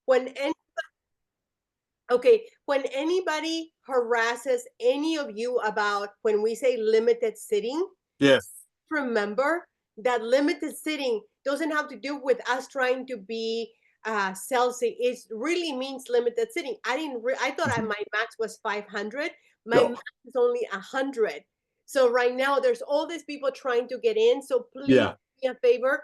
when anybody harasses any of you about when we say limited sitting, yes, remember that limited sitting doesn't have to do with us trying to be salesy. It really means limited sitting. I thought my max was 500. My no, max is only 100. So right now there's all these people trying to get in. So please yeah, do me a favor.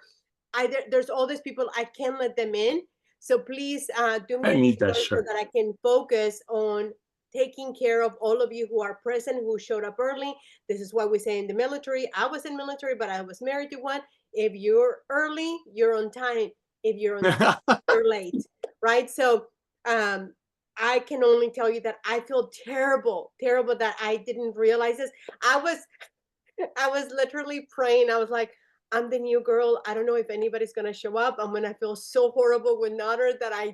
There's all these people, I can't let them in. So please do me I a need that favor so shirt. that I can focus on taking care of all of you who are present, who showed up early. This is what we say in the military. I was in military, but I was married to one. If you're early, you're on time. If you're on time, you're late, right? So I can only tell you that I feel terrible that I didn't realize this. I was literally praying. I was like, I'm the new girl. I don't know if anybody's gonna show up. I'm gonna feel so horrible with Nauder that I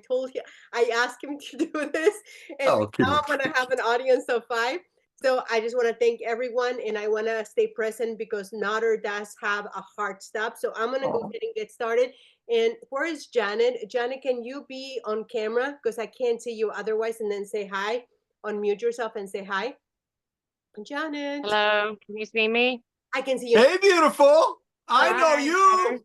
asked him to do this, and Oh, kidding. now I'm gonna have an audience of 5. So I just want to thank everyone, and I want to stay present because Nauder does have a hard stop. So I'm gonna go ahead and get started. And where is Janet? Janet, can you be on camera because I can't see you otherwise? And then say hi. Unmute yourself and say hi. Janet. Hello, can you see me? I can see you. Hey, beautiful. I know Hi, you.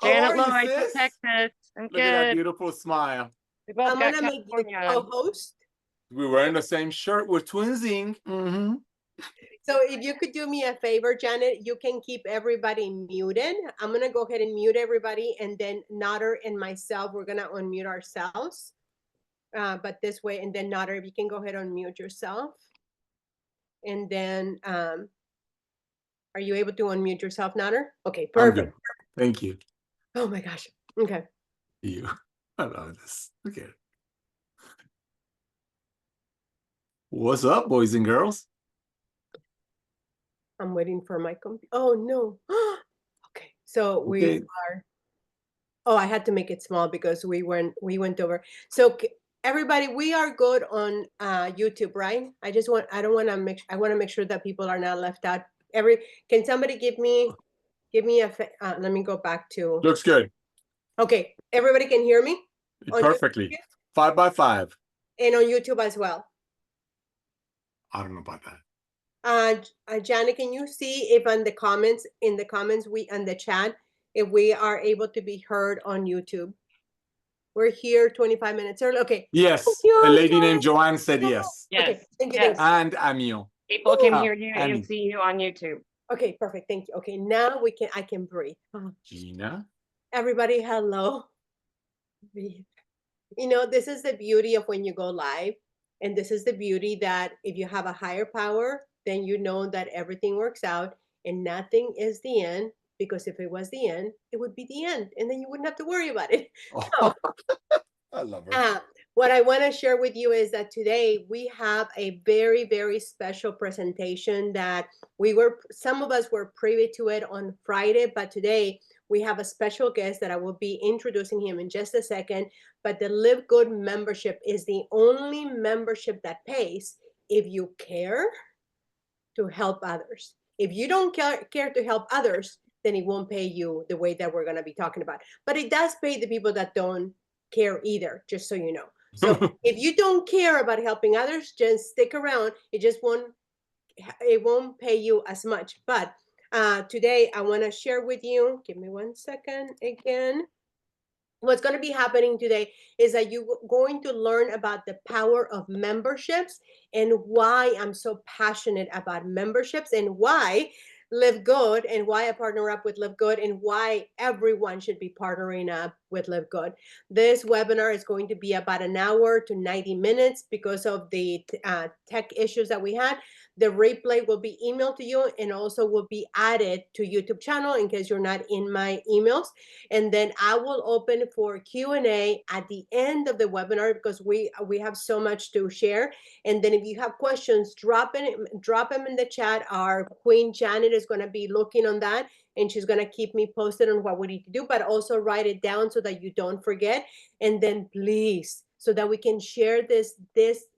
How Janet are you, Lloyd from sis? Texas. I'm Look at that good. beautiful smile. We both I'm got gonna make you California on. co-host. We're wearing the same shirt. We're twinsing. Mm-hmm. So if you could do me a favor, Janet, you can keep everybody muted. I'm gonna go ahead and mute everybody, and then Nauder and myself, we're gonna unmute ourselves. But this way, and then Nauder, if you can go ahead and mute yourself. And then, are you able to unmute yourself, Nauder? Okay, perfect. Thank you. Oh my gosh. Okay. You. I love this. Okay. What's up, boys and girls? I'm waiting for my computer. Oh no. Okay. So we are. Oh, I had to make it small because we went over. So everybody, we are good on YouTube, right? I want to make sure that people are not left out. Can somebody give me let me go back to. Looks good. Okay, everybody can hear me? Perfectly. 5 by 5. And on YouTube as well. I don't know about that. Janet, can you see if in the comments we on the chat if we are able to be heard on YouTube? We're here 25 minutes early. Okay. Yes. A lady named Joanne said yes. Yes. Okay. Thank you. Yes. And Amio. People can hear you and see you on YouTube. Okay, perfect. Thank you. Okay, now I can breathe. Gina. Everybody, hello. Breathe. You know, this is the beauty of when you go live. And this is the beauty that if you have a higher power, then you know that everything works out and nothing is the end. Because if it was the end, it would be the end. And then you wouldn't have to worry about it. Oh, I love her. What I want to share with you is that today we have a very, very special presentation that some of us were privy to it on Friday, but today we have a special guest that I will be introducing him in just a second. But the LiveGood membership is the only membership that pays if you care to help others. If you don't care to help others, then it won't pay you the way that we're going to be talking about. But it does pay the people that don't care either, just so you know. So if you don't care about helping others, just stick around. It won't pay you as much. But today I want to share with you, give me 1 second again. What's going to be happening today is that you're going to learn about the power of memberships and why I'm so passionate about memberships and why LiveGood and why I partner up with LiveGood and why everyone should be partnering up with LiveGood. This webinar is going to be about an hour to 90 minutes because of the tech issues that we had. The replay will be emailed to you and also will be added to YouTube channel in case you're not in my emails. And then I will open for Q&A at the end of the webinar because we have so much to share. And then if you have questions, drop them in the chat. Our Queen Janet is going to be looking on that, and she's going to keep me posted on what we need to do, but also write it down so that you don't forget. And then please, so that we can share this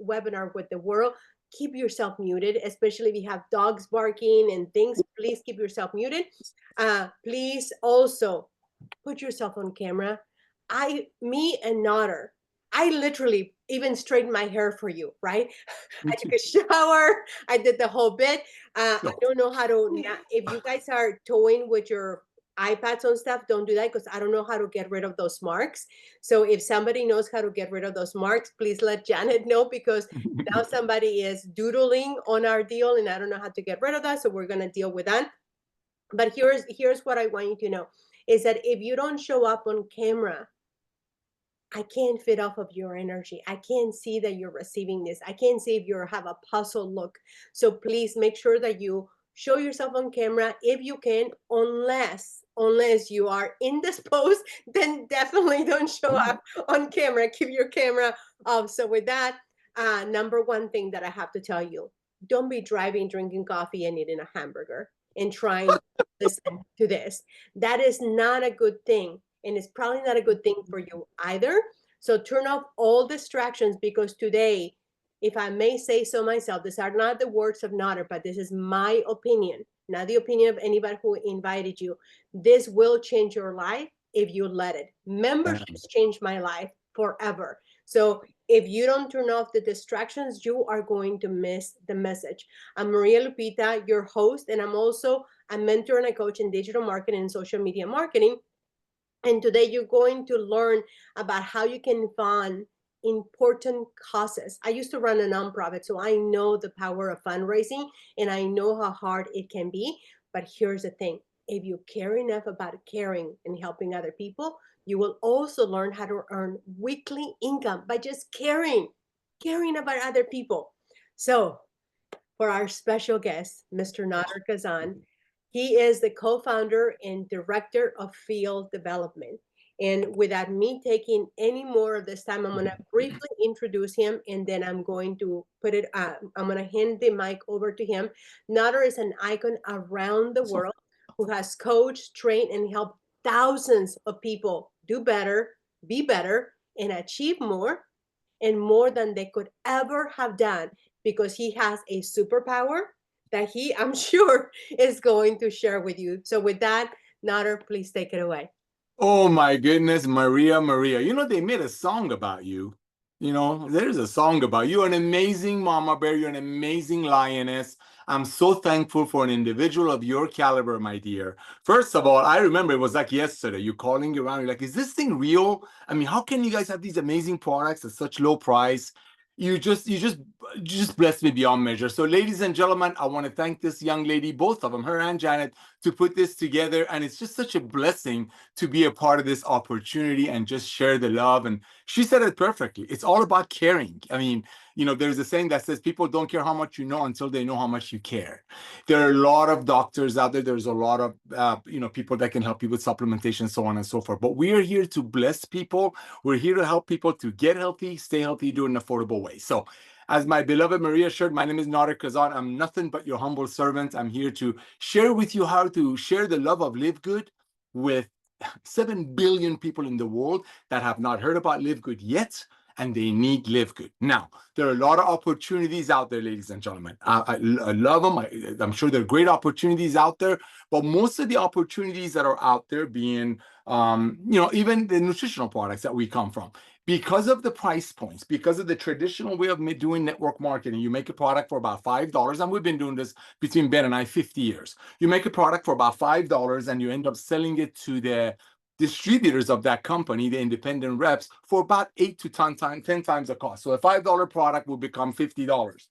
webinar with the world, keep yourself muted, especially if you have dogs barking and things. Please keep yourself muted. Please also put yourself on camera. Me and Nauder, I literally even straightened my hair for you, right? I took a shower. I did the whole bit. I don't know how to, if you guys are toying with your iPads and stuff, don't do that because I don't know how to get rid of those marks. So if somebody knows how to get rid of those marks, please let Janet know because now somebody is doodling on our deal and I don't know how to get rid of that. So we're going to deal with that. But here's what I want you to know is that if you don't show up on camera, I can't feed off of your energy. I can't see that you're receiving this. I can't see if you have a puzzled look. So please make sure that you show yourself on camera if you can, unless you are indisposed, then definitely don't show up on camera. Keep your camera off. So with that, number one thing that I have to tell you, don't be driving, drinking coffee and eating a hamburger and trying to listen to this. That is not a good thing. And it's probably not a good thing for you either. So turn off all distractions because today, if I may say so myself, these are not the words of Nauder, but this is my opinion, not the opinion of anybody who invited you. This will change your life if you let it. Memberships changed my life forever. So if you don't turn off the distractions, you are going to miss the message. I'm Maria Lupita, your host, and I'm also a mentor and a coach in digital marketing and social media marketing. And today you're going to learn about how you can fund important causes. I used to run a nonprofit, so I know the power of fundraising and I know how hard it can be. But here's the thing. If you care enough about caring and helping other people, you will also learn how to earn weekly income by just caring about other people. So for our special guest, Mr. Nauder Khazan, he is the co-founder and director of field development. And without me taking any more of this time, I'm going to briefly introduce him and then I'm going to I'm going to hand the mic over to him. Nauder is an icon around the world who has coached, trained, and helped thousands of people do better, be better, and achieve more and more than they could ever have done because he has a superpower that he, I'm sure, is going to share with you. So with that, Nauder, please take it away. Oh my goodness, Maria. You know, they made a song about you. You know, there's a song about you. You're an amazing mama bear. You're an amazing lioness. I'm so thankful for an individual of your caliber, my dear. First of all, I remember it was like yesterday. You calling around, you're like, is this thing real? I mean, how can you guys have these amazing products at such low price? You just blessed me beyond measure. So, ladies and gentlemen, I want to thank this young lady, both of them, her and Janet, to put this together. And it's just such a blessing to be a part of this opportunity and just share the love. And she said it perfectly. It's all about caring. I mean, you know, there's a saying that says people don't care how much you know until they know how much you care. There are a lot of doctors out there. There's a lot of, people that can help you with supplementation, so on and so forth. But we are here to bless people. We're here to help people to get healthy, stay healthy, do it in an affordable way. So as my beloved Maria shared, my name is Nauder Khazan. I'm nothing but your humble servant. I'm here to share with you how to share the love of LiveGood with 7 billion people in the world that have not heard about LiveGood yet, and they need LiveGood. Now, there are a lot of opportunities out there, ladies and gentlemen. I love them. I'm sure there are great opportunities out there, but most of the opportunities that are out there being, even the nutritional products that we come from, because of the price points, because of the traditional way of doing network marketing, you make a product for about $5, and we've been doing this between Ben and I 50 years. You make a product for about $5 and you end up selling it to the distributors of that company, the independent reps, for about 8 to 10 times the cost. So a $5 product will become $50.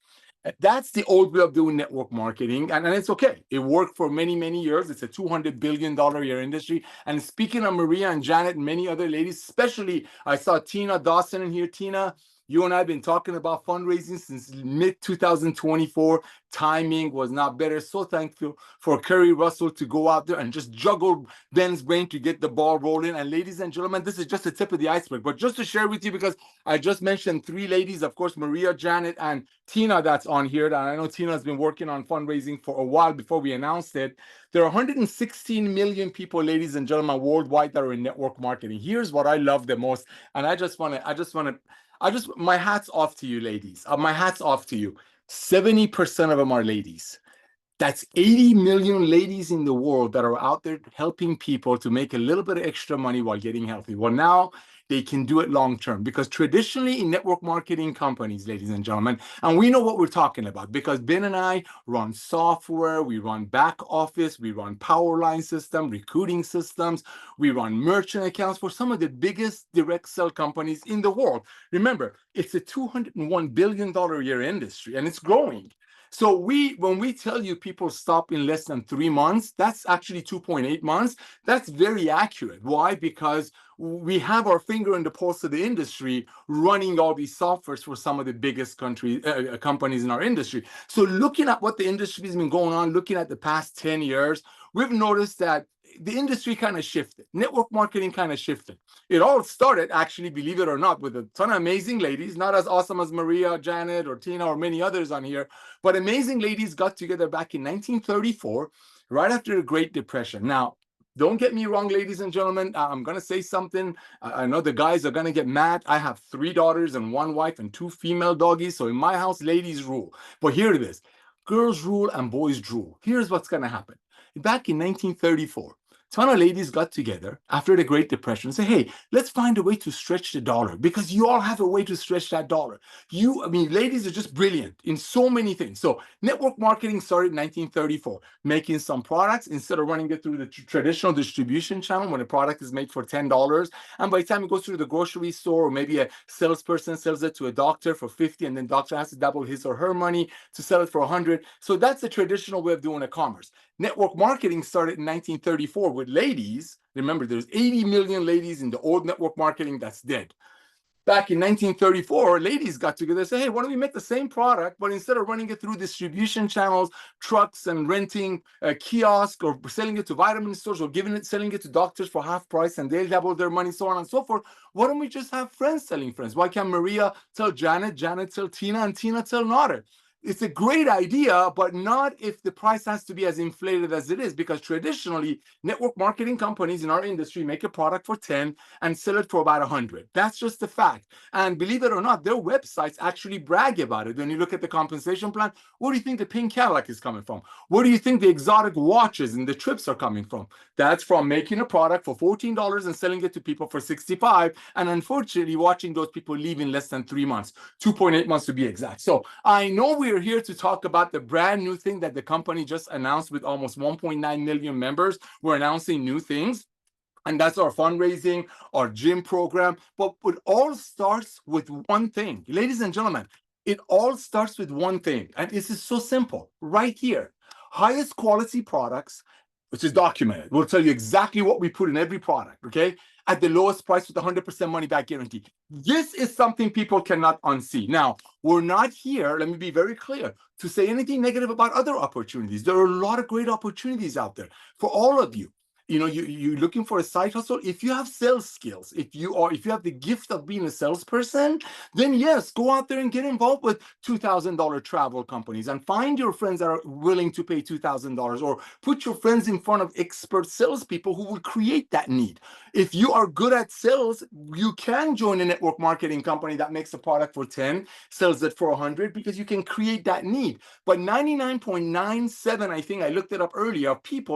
That's the old way of doing network marketing, and it's okay. It worked for many, many years. It's a $200 billion a year industry. And speaking of Maria and Janet and many other ladies, especially I saw Tina Dawson in here. Tina, you and I have been talking about fundraising since mid-2024. Timing was not better. So thankful for Kerry Russell to go out there and just juggle Ben's brain to get the ball rolling. And ladies and gentlemen, this is just the tip of the iceberg. But just to share with you, because I just mentioned 3 ladies, of course, Maria, Janet, and Tina that's on here. And I know Tina's been working on fundraising for a while before we announced it. There are 116 million people, ladies and gentlemen, worldwide that are in network marketing. Here's what I love the most. And my hat's off to you, ladies. My hat's off to you. 70% of them are ladies. That's 80 million ladies in the world that are out there helping people to make a little bit of extra money while getting healthy. Well, now they can do it long term, because traditionally in network marketing companies, ladies and gentlemen, and we know what we're talking about because Ben and I run software, we run back office, we run power line system, recruiting systems, we run merchant accounts for some of the biggest direct sell companies in the world. Remember, it's a $201 billion a year industry, and it's growing. So when we tell you people stop in less than 3 months, that's actually 2.8 months. That's very accurate. Why? Because we have our finger in the pulse of the industry, running all these softwares for some of the biggest companies in our industry. So looking at what the industry has been going on, looking at the past 10 years, we've noticed that the industry kind of shifted. Network marketing kind of shifted. It all started, actually, believe it or not, with a ton of amazing ladies, not as awesome as Maria, Janet, or Tina, or many others on here, but amazing ladies got together back in 1934, right after the Great Depression. Now, don't get me wrong, ladies and gentlemen, I'm going to say something. I know the guys are going to get mad. I have 3 daughters and 1 wife and 2 female doggies. So in my house, ladies rule. But here it is. Girls rule and boys drool. Here's what's going to happen. Back in 1934, a ton of ladies got together after the Great Depression and say, hey, let's find a way to stretch the dollar, because you all have a way to stretch that dollar. Ladies are just brilliant in so many things. So network marketing started in 1934, making some products instead of running it through the traditional distribution channel when a product is made for $10. And by the time it goes through the grocery store, or maybe a salesperson sells it to a doctor for $50, and then doctor has to double his or her money to sell it for $100. So that's the traditional way of doing e-commerce. Network marketing started in 1934 with ladies. Remember, there's 80 million ladies in the old network marketing that's dead. Back in 1934, ladies got together and said, hey, why don't we make the same product, but instead of running it through distribution channels, trucks, and renting a kiosk, or selling it to vitamin stores, or selling it to doctors for half price, and they'll double their money, so on and so forth, why don't we just have friends selling friends? Why can't Maria tell Janet, Janet tell Tina, and Tina tell Nauder? It's a great idea, but not if the price has to be as inflated as it is, because traditionally, network marketing companies in our industry make a product for 10 and sell it for about 100. That's just the fact. And believe it or not, their websites actually brag about it. When you look at the compensation plan, where do you think the pink Cadillac is coming from? Where do you think the exotic watches and the trips are coming from? That's from making a product for $14 and selling it to people for $65, and unfortunately watching those people leave in less than 3 months, 2.8 months to be exact. So I know we're here to talk about the brand new thing that the company just announced with almost 1.9 million members. We're announcing new things, and that's our fundraising, our gym program. But it all starts with one thing. Ladies and gentlemen, it all starts with one thing. And this is so simple right here. Highest quality products, which is documented. We'll tell you exactly what we put in every product, okay? At the lowest price with 100% money back guarantee. This is something people cannot unsee. Now, we're not here, let me be very clear, to say anything negative about other opportunities. There are a lot of great opportunities out there for all of you. You're looking for a side hustle. If you have sales skills, if you have the gift of being a salesperson, then yes, go out there and get involved with $2,000 travel companies and find your friends that are willing to pay $2,000, or put your friends in front of expert salespeople who will create that need. If you are good at sales, you can join a network marketing company that makes a product for 10, sells it for 100, because you can create that need. But 99.97, I think I looked it up earlier, people,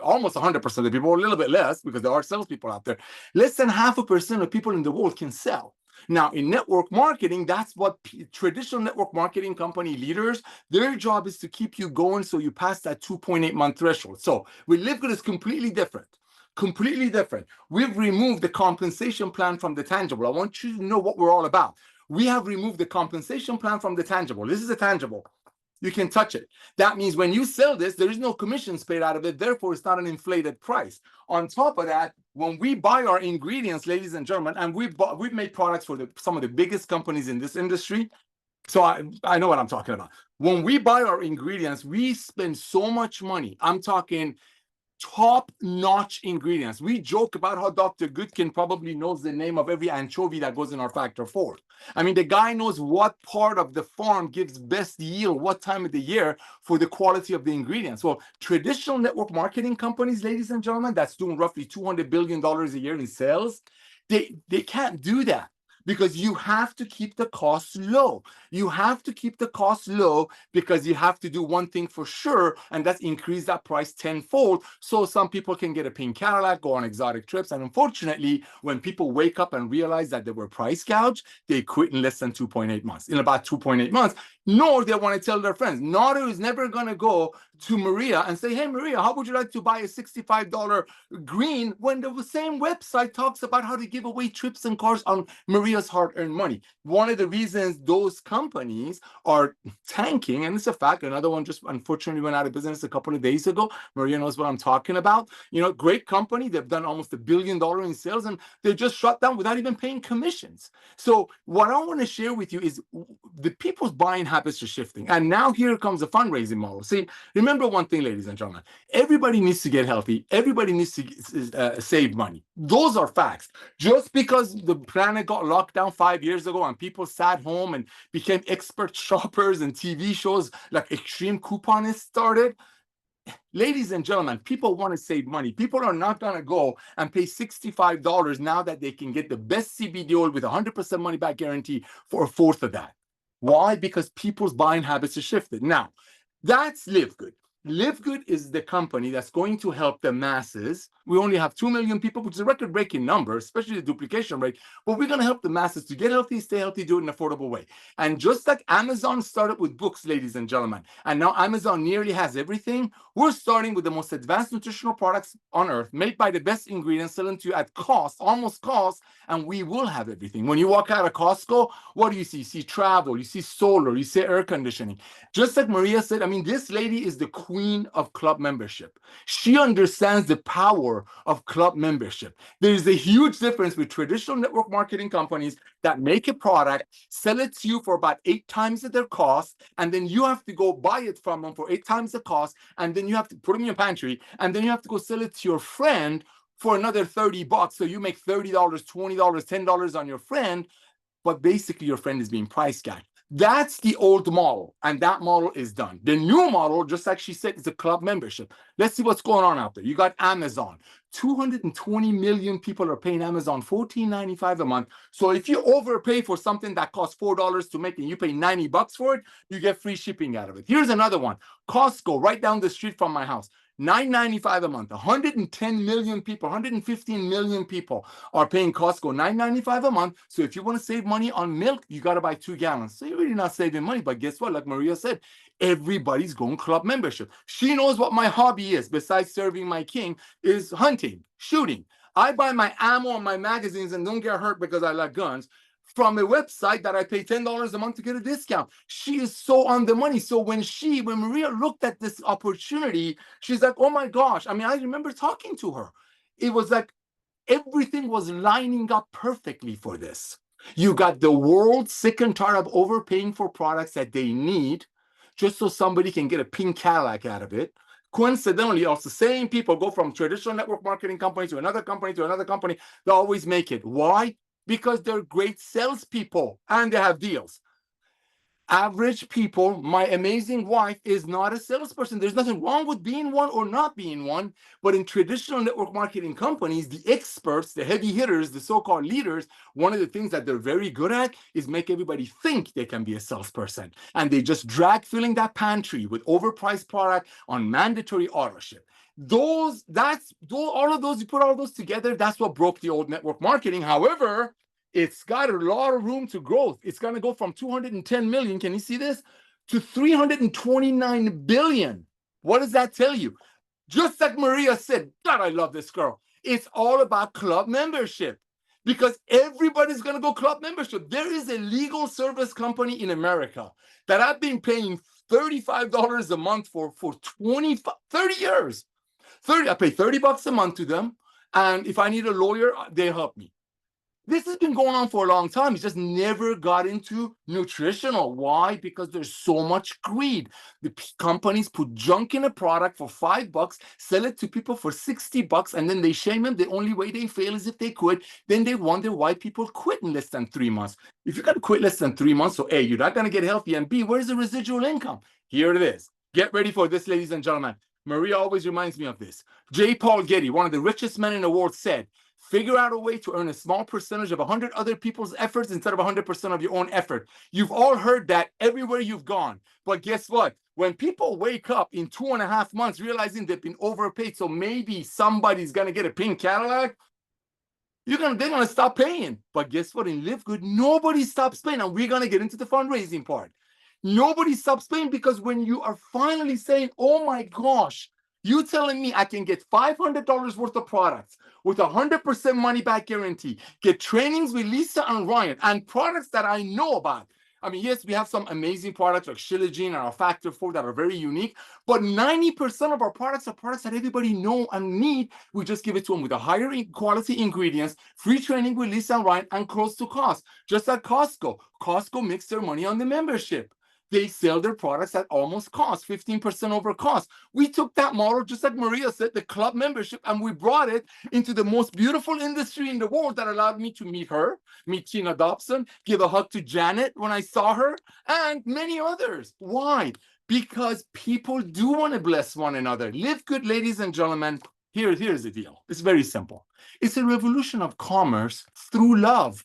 almost 100% of the people, a little bit less, because there are salespeople out there, less than 0.5% of people in the world can sell. Now, in network marketing, that's what traditional network marketing company leaders, their job is to keep you going so you pass that 2.8 month threshold. So with LiveGood, it's completely different. Completely different. We've removed the compensation plan from the tangible. I want you to know what we're all about. We have removed the compensation plan from the tangible. This is a tangible. You can touch it. That means when you sell this, there is no commissions paid out of it. Therefore, it's not an inflated price. On top of that, when we buy our ingredients, ladies and gentlemen, and we've made products for some of the biggest companies in this industry, so I know what I'm talking about. When we buy our ingredients, we spend so much money. I'm talking top-notch ingredients. We joke about how Dr. Goodkin probably knows the name of every anchovy that goes in our Factor 4. I mean, the guy knows what part of the farm gives best yield, what time of the year, for the quality of the ingredients. Well, traditional network marketing companies, ladies and gentlemen, that's doing roughly $200 billion a year in sales, they can't do that. because you have to keep the costs low. You have to keep the costs low because you have to do one thing for sure, and that's increase that price tenfold so some people can get a pink Cadillac, go on exotic trips. And unfortunately, when people wake up and realize that they were price gouged, they quit in less than 2.8 months. In about 2.8 months, nor they want to tell their friends. Nauder is never going to go to Maria and say, hey, Maria, how would you like to buy a $65 green, when the same website talks about how to give away trips and cars on Maria's hard-earned money. One of the reasons those companies are tanking, and it's a fact, another one just unfortunately went out of business a couple of days ago. Maria knows what I'm talking about. You know, great company. They've done almost $1 billion in sales, and they just shut down without even paying commissions. So what I want to share with you is the people's buying habits are shifting. And now here comes the fundraising model. See, remember one thing, ladies and gentlemen, everybody needs to get healthy. Everybody needs to save money. Those are facts. Just because the planet got locked down 5 years ago and people sat home and became expert shoppers and TV shows like Extreme Couponists started, ladies and gentlemen, people want to save money. People are not going to go and pay $65 now that they can get the best CBD oil with 100% money back guarantee for a fourth of that. Why? Because people's buying habits have shifted. Now, that's LiveGood. LiveGood is the company that's going to help the masses. We only have 2 million people, which is a record-breaking number, especially the duplication rate, but we're going to help the masses to get healthy, stay healthy, do it in an affordable way. And just like Amazon started with books, ladies and gentlemen, and now Amazon nearly has everything, we're starting with the most advanced nutritional products on earth, made by the best ingredients, selling to you at cost, almost cost, and we will have everything. When you walk out of Costco, what do you see? You see travel, you see solar, you see air conditioning. Just like Maria said, I mean, this lady is the queen of club membership. She understands the power of club membership. There's a huge difference with traditional network marketing companies that make a product, sell it to you for about 8 times their cost, and then you have to go buy it from them for 8 times the cost, and then you have to put them in your pantry, and then you have to go sell it to your friend for another $30. So you make $30, $20, $10 on your friend, but basically your friend is being price gouged. That's the old model, and that model is done. The new model, just like she said, is a club membership. Let's see what's going on out there. You got Amazon. 220 million people are paying Amazon $14.95 a month. So if you overpay for something that costs $4 to make and you pay $90 for it, you get free shipping out of it. Here's another one. Costco, right down the street from my house. $9.95 a month. 110 million people, 115 million people are paying Costco $9.95 a month. So if you want to save money on milk, you got to buy 2 gallons. So you're really not saving money. But guess what? Like Maria said, everybody's going club membership. She knows what my hobby is, besides serving my king, is hunting, shooting. I buy my ammo and my magazines and don't get hurt because I like guns from a website that I pay $10 a month to get a discount. She is so on the money. So when Maria looked at this opportunity, she's like, oh my gosh. I mean, I remember talking to her. It was like everything was lining up perfectly for this. You got the world sick and tired of overpaying for products that they need just so somebody can get a pink Cadillac out of it. Coincidentally, also the same people go from traditional network marketing company to another company to another company. They always make it. Why? Because they're great salespeople and they have deals. Average people, my amazing wife is not a salesperson. There's nothing wrong with being one or not being one. But in traditional network marketing companies, the experts, the heavy hitters, the so-called leaders, one of the things that they're very good at is make everybody think they can be a salesperson. And they just drag filling that pantry with overpriced product on mandatory auto ship. All of those, you put all those together, that's what broke the old network marketing. However, it's got a lot of room to grow. It's going to go from 210 million, can you see this, to 329 billion. What does that tell you? Just like Maria said, God, I love this girl. It's all about club membership because everybody's going to go club membership. There is a legal service company in America that I've been paying $35 a month for 30 years. I pay $30 a month to them. And if I need a lawyer, they help me. This has been going on for a long time. It's just never got into nutritional. Why? Because there's so much greed. The companies put junk in a product for $5, sell it to people for $60, and then they shame them. The only way they fail is if they quit. Then they wonder why people quit in less than 3 months. If you got to quit less than 3 months, so A, you're not going to get healthy, and B, where's the residual income? Here it is. Get ready for this, ladies and gentlemen. Maria always reminds me of this. J. Paul Getty, one of the richest men in the world, said, Figure out a way to earn a small percentage of 100 other people's efforts instead of 100% of your own effort. You've all heard that everywhere you've gone. But guess what? When people wake up in 2.5 months realizing they've been overpaid, so maybe somebody's going to get a pink Cadillac, they're gonna stop paying. But guess what? In LiveGood, nobody stops paying. And we're gonna get into the fundraising part. Nobody stops paying because when you are finally saying, oh my gosh, you telling me I can get $500 worth of products with 100% money back guarantee, get trainings with Lisa and Ryan, and products that I know about. I mean, yes, we have some amazing products like Shilajine and our Factor 4 that are very unique, but 90% of our products are products that everybody know and need. We just give it to them with a higher quality ingredients, free training with Lisa and Ryan, and close to cost. Just like Costco. Costco makes their money on the membership. They sell their products at almost cost, 15% over cost. We took that model, just like Maria said, the club membership, and we brought it into the most beautiful industry in the world that allowed me to meet her, meet Tina Dobson, give a hug to Janet when I saw her, and many others. Why? Because people do want to bless one another. LiveGood, ladies and gentlemen, here's the deal. It's very simple. It's a revolution of commerce through love.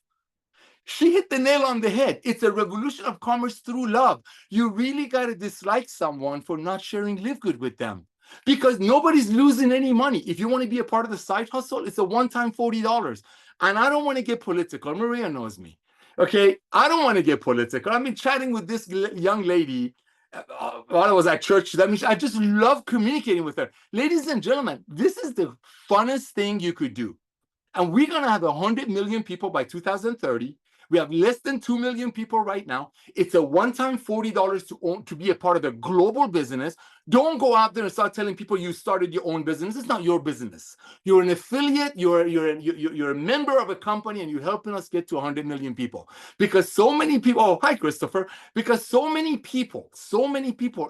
She hit the nail on the head. It's a revolution of commerce through love. You really got to dislike someone for not sharing LiveGood with them because nobody's losing any money. If you want to be a part of the side hustle, it's a one-time $40. And I don't want to get political. Maria knows me. Okay, I don't want to get political. I've been chatting with this young lady while I was at church. That means I just love communicating with her. Ladies and gentlemen, this is the funnest thing you could do. And we're going to have 100 million people by 2030. We have less than 2 million people right now. It's a one-time $40 to be a part of a global business. Don't go out there and start telling people you started your own business. It's not your business. You're an affiliate. You're a member of a company, and you're helping us get to 100 million people. Because so many people. Oh, hi, Christopher. Because so many people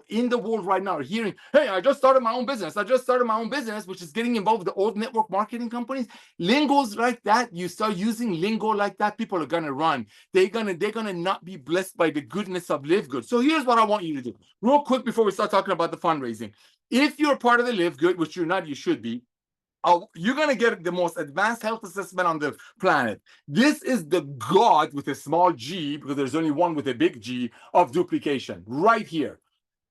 in the world right now are hearing, "Hey, I just started my own business. I just started my own business," which is getting involved with the old network marketing companies. Lingos like that. You start using lingo like that, people are gonna run. They're gonna not be blessed by the goodness of LiveGood. So here's what I want you to do, real quick, before we start talking about the fundraising. If you're part of the LiveGood, which you're not, you should be. You're gonna get the most advanced health assessment on the planet. This is the God with a small G, because there's only one with a big G, of duplication right here.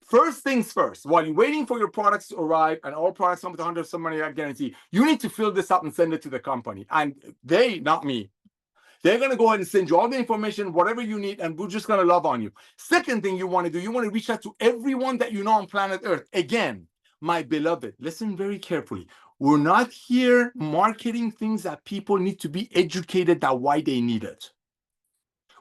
First things first, while you're waiting for your products to arrive, and all products come with 100% money guarantee, you need to fill this out and send it to the company. And they, not me, they're going to go ahead and send you all the information, whatever you need, and we're just going to love on you. Second thing you want to do, you want to reach out to everyone that you know on planet Earth. Again, my beloved, listen very carefully. We're not here marketing things that people need to be educated that why they need it.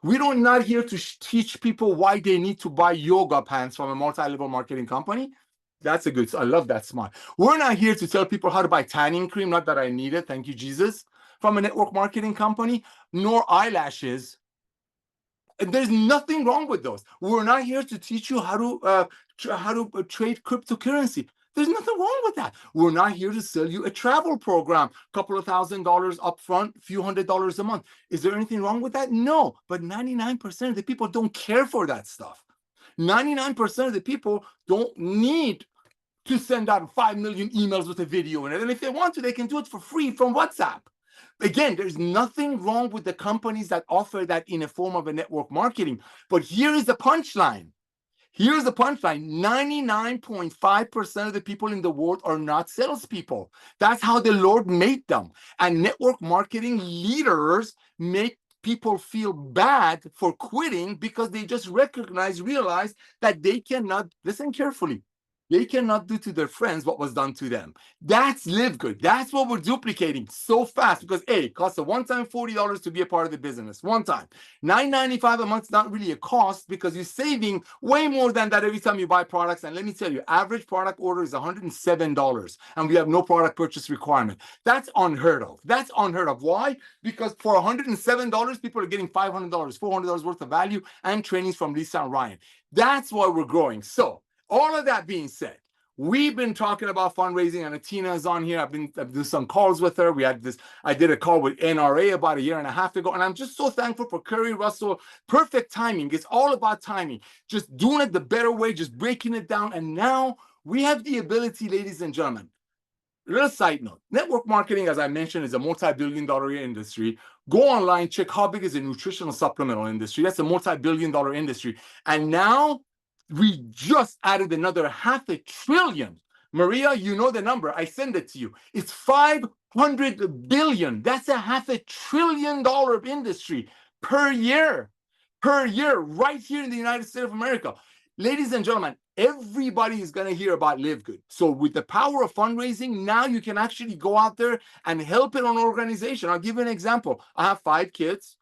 We're not here to teach people why they need to buy yoga pants from a multi-level marketing company. That's a good, I love that smart. We're not here to tell people how to buy tanning cream, not that I need it, thank you, Jesus, from a network marketing company, nor eyelashes. And there's nothing wrong with those. We're not here to teach you how to trade cryptocurrency. There's nothing wrong with that. We're not here to sell you a travel program, a couple of $1,000s up front, a few $100s a month. Is there anything wrong with that? No, but 99% of the people don't care for that stuff. 99% of the people don't need to send out 5 million emails with a video in it. And if they want to, they can do it for free from WhatsApp. Again, there's nothing wrong with the companies that offer that in a form of a network marketing. But here is the punchline. Here's the punchline. 99.5% of the people in the world are not salespeople. That's how the Lord made them. And network marketing leaders make people feel bad for quitting because they just realize that they cannot, listen carefully, they cannot do to their friends what was done to them. That's LiveGood. That's what we're duplicating so fast because it costs a one-time $40 to be a part of the business. One time. $9.95 a month is not really a cost because you're saving way more than that every time you buy products. And let me tell you, average product order is $107 and we have no product purchase requirement. That's unheard of. That's unheard of. Why? Because for $107, people are getting $500, $400 worth of value and trainings from Lisa and Ryan. That's why we're growing. So, all of that being said, we've been talking about fundraising, and Tina is on here. I've done some calls with her. I did a call with NRA about 1.5 years ago, and I'm just so thankful for Curry Russell. Perfect timing. It's all about timing. Just doing it the better way, just breaking it down. And now we have the ability, ladies and gentlemen, little side note, network marketing, as I mentioned, is a multi-billion-dollar industry. Go online, check how big is the nutritional supplemental industry. That's a multi-billion-dollar industry. And now we just added another $500 billion. Maria, you know the number. I send it to you. It's 500 billion. That's a $500 billion industry per year, right here in the United States of America. Ladies and gentlemen, everybody is going to hear about LiveGood. So with the power of fundraising, now you can actually go out there and help an organization. I'll give you an example. I have 5 kids.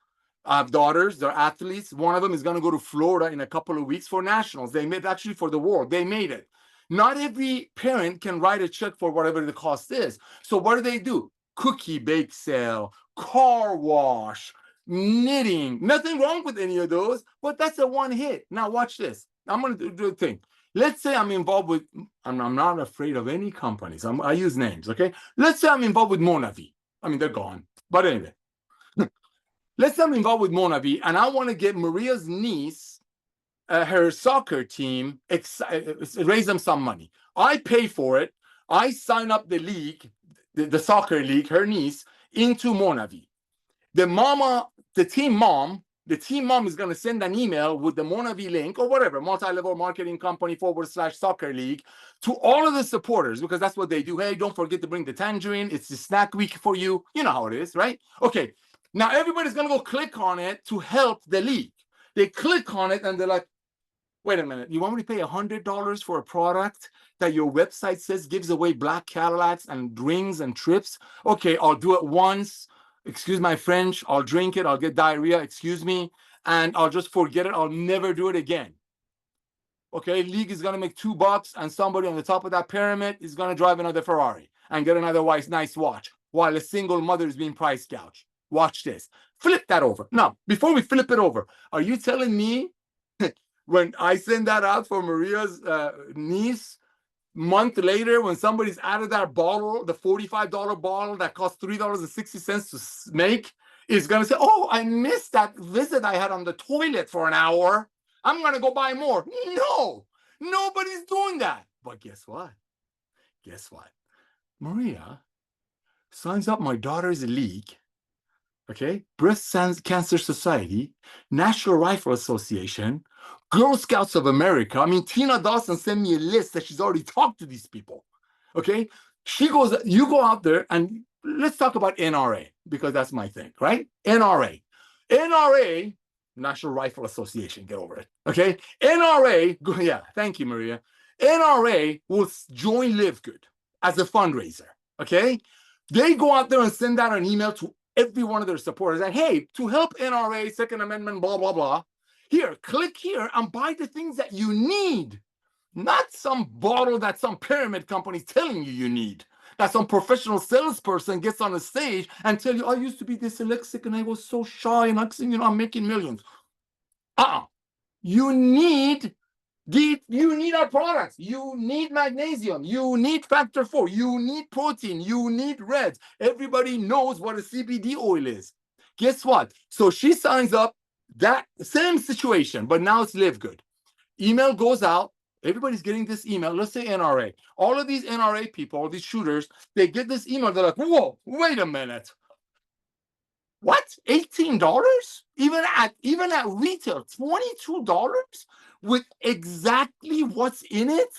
I have daughters. They're athletes. One of them is going to go to Florida in a couple of weeks for nationals. They made, actually for the world. They made it. Not every parent can write a check for whatever the cost is. So what do? Cookie bake sale, car wash, knitting. Nothing wrong with any of those, but that's a one hit. Now watch this. I'm going to do a thing. Let's say I'm involved with, I'm not afraid of any companies. I use names, okay? Let's say I'm involved with Monavi. I mean, they're gone. But anyway, let's say I'm involved with Monavi, and I want to get Maria's niece, her soccer team, raise them some money. I pay for it. I sign up the league, the soccer league, her niece, into Monavi. The team mom is going to send an email with the Monavi link or whatever, multi-level marketing company /soccer league to all of the supporters, because that's what they do. Hey, don't forget to bring the tangerine. It's the snack week for you. You know how it is, right? Okay. Now everybody's going to go click on it to help the league. They click on it and they're like, wait a minute, you want me to pay $100 for a product that your website says gives away black Cadillacs and rings and trips? Okay, I'll do it once. Excuse my French, I'll drink it, I'll get diarrhea, excuse me, and I'll just forget it. I'll never do it again. Okay, league is going to make $2, and somebody on the top of that pyramid is going to drive another Ferrari and get another nice watch while a single mother is being price gouged. Watch this. Flip that over. Now, before we flip it over, are you telling me when I send that out for Maria's niece, month later, when somebody's added that bottle, the $45 bottle that costs $3.60 to make, is going to say, oh, I missed that visit I had on the toilet for an hour. I'm going to go buy more. No, nobody's doing that. But guess what? Maria signs up my daughter's league, okay? Breast Cancer Society, National Rifle Association, Girl Scouts of America. I mean, Tina Dawson sent me a list that she's already talked to these people, okay? She goes, you go out there and let's talk about NRA, because that's my thing, right? NRA, National Rifle Association, get over it, okay? NRA, yeah, thank you, Maria. NRA will join LiveGood as a fundraiser, okay? They go out there and send out an email to every one of their supporters that, hey, to help NRA, Second Amendment, blah, blah, blah, here, click here and buy the things that you need, not some bottle that some pyramid company is telling you need, that some professional salesperson gets on a stage and tell you, I used to be dyslexic and I was so shy and I'm making millions. You need our products. You need magnesium. You need factor 4. You need protein. You need reds. Everybody knows what a CBD oil is. Guess what? So she signs up. That same situation, but now it's LiveGood. Email goes out. Everybody's getting this email. Let's say NRA. All of these NRA people, all these shooters, they get this email. They're like, whoa, wait a minute. What? $18? Even at retail, $22 with exactly what's in it?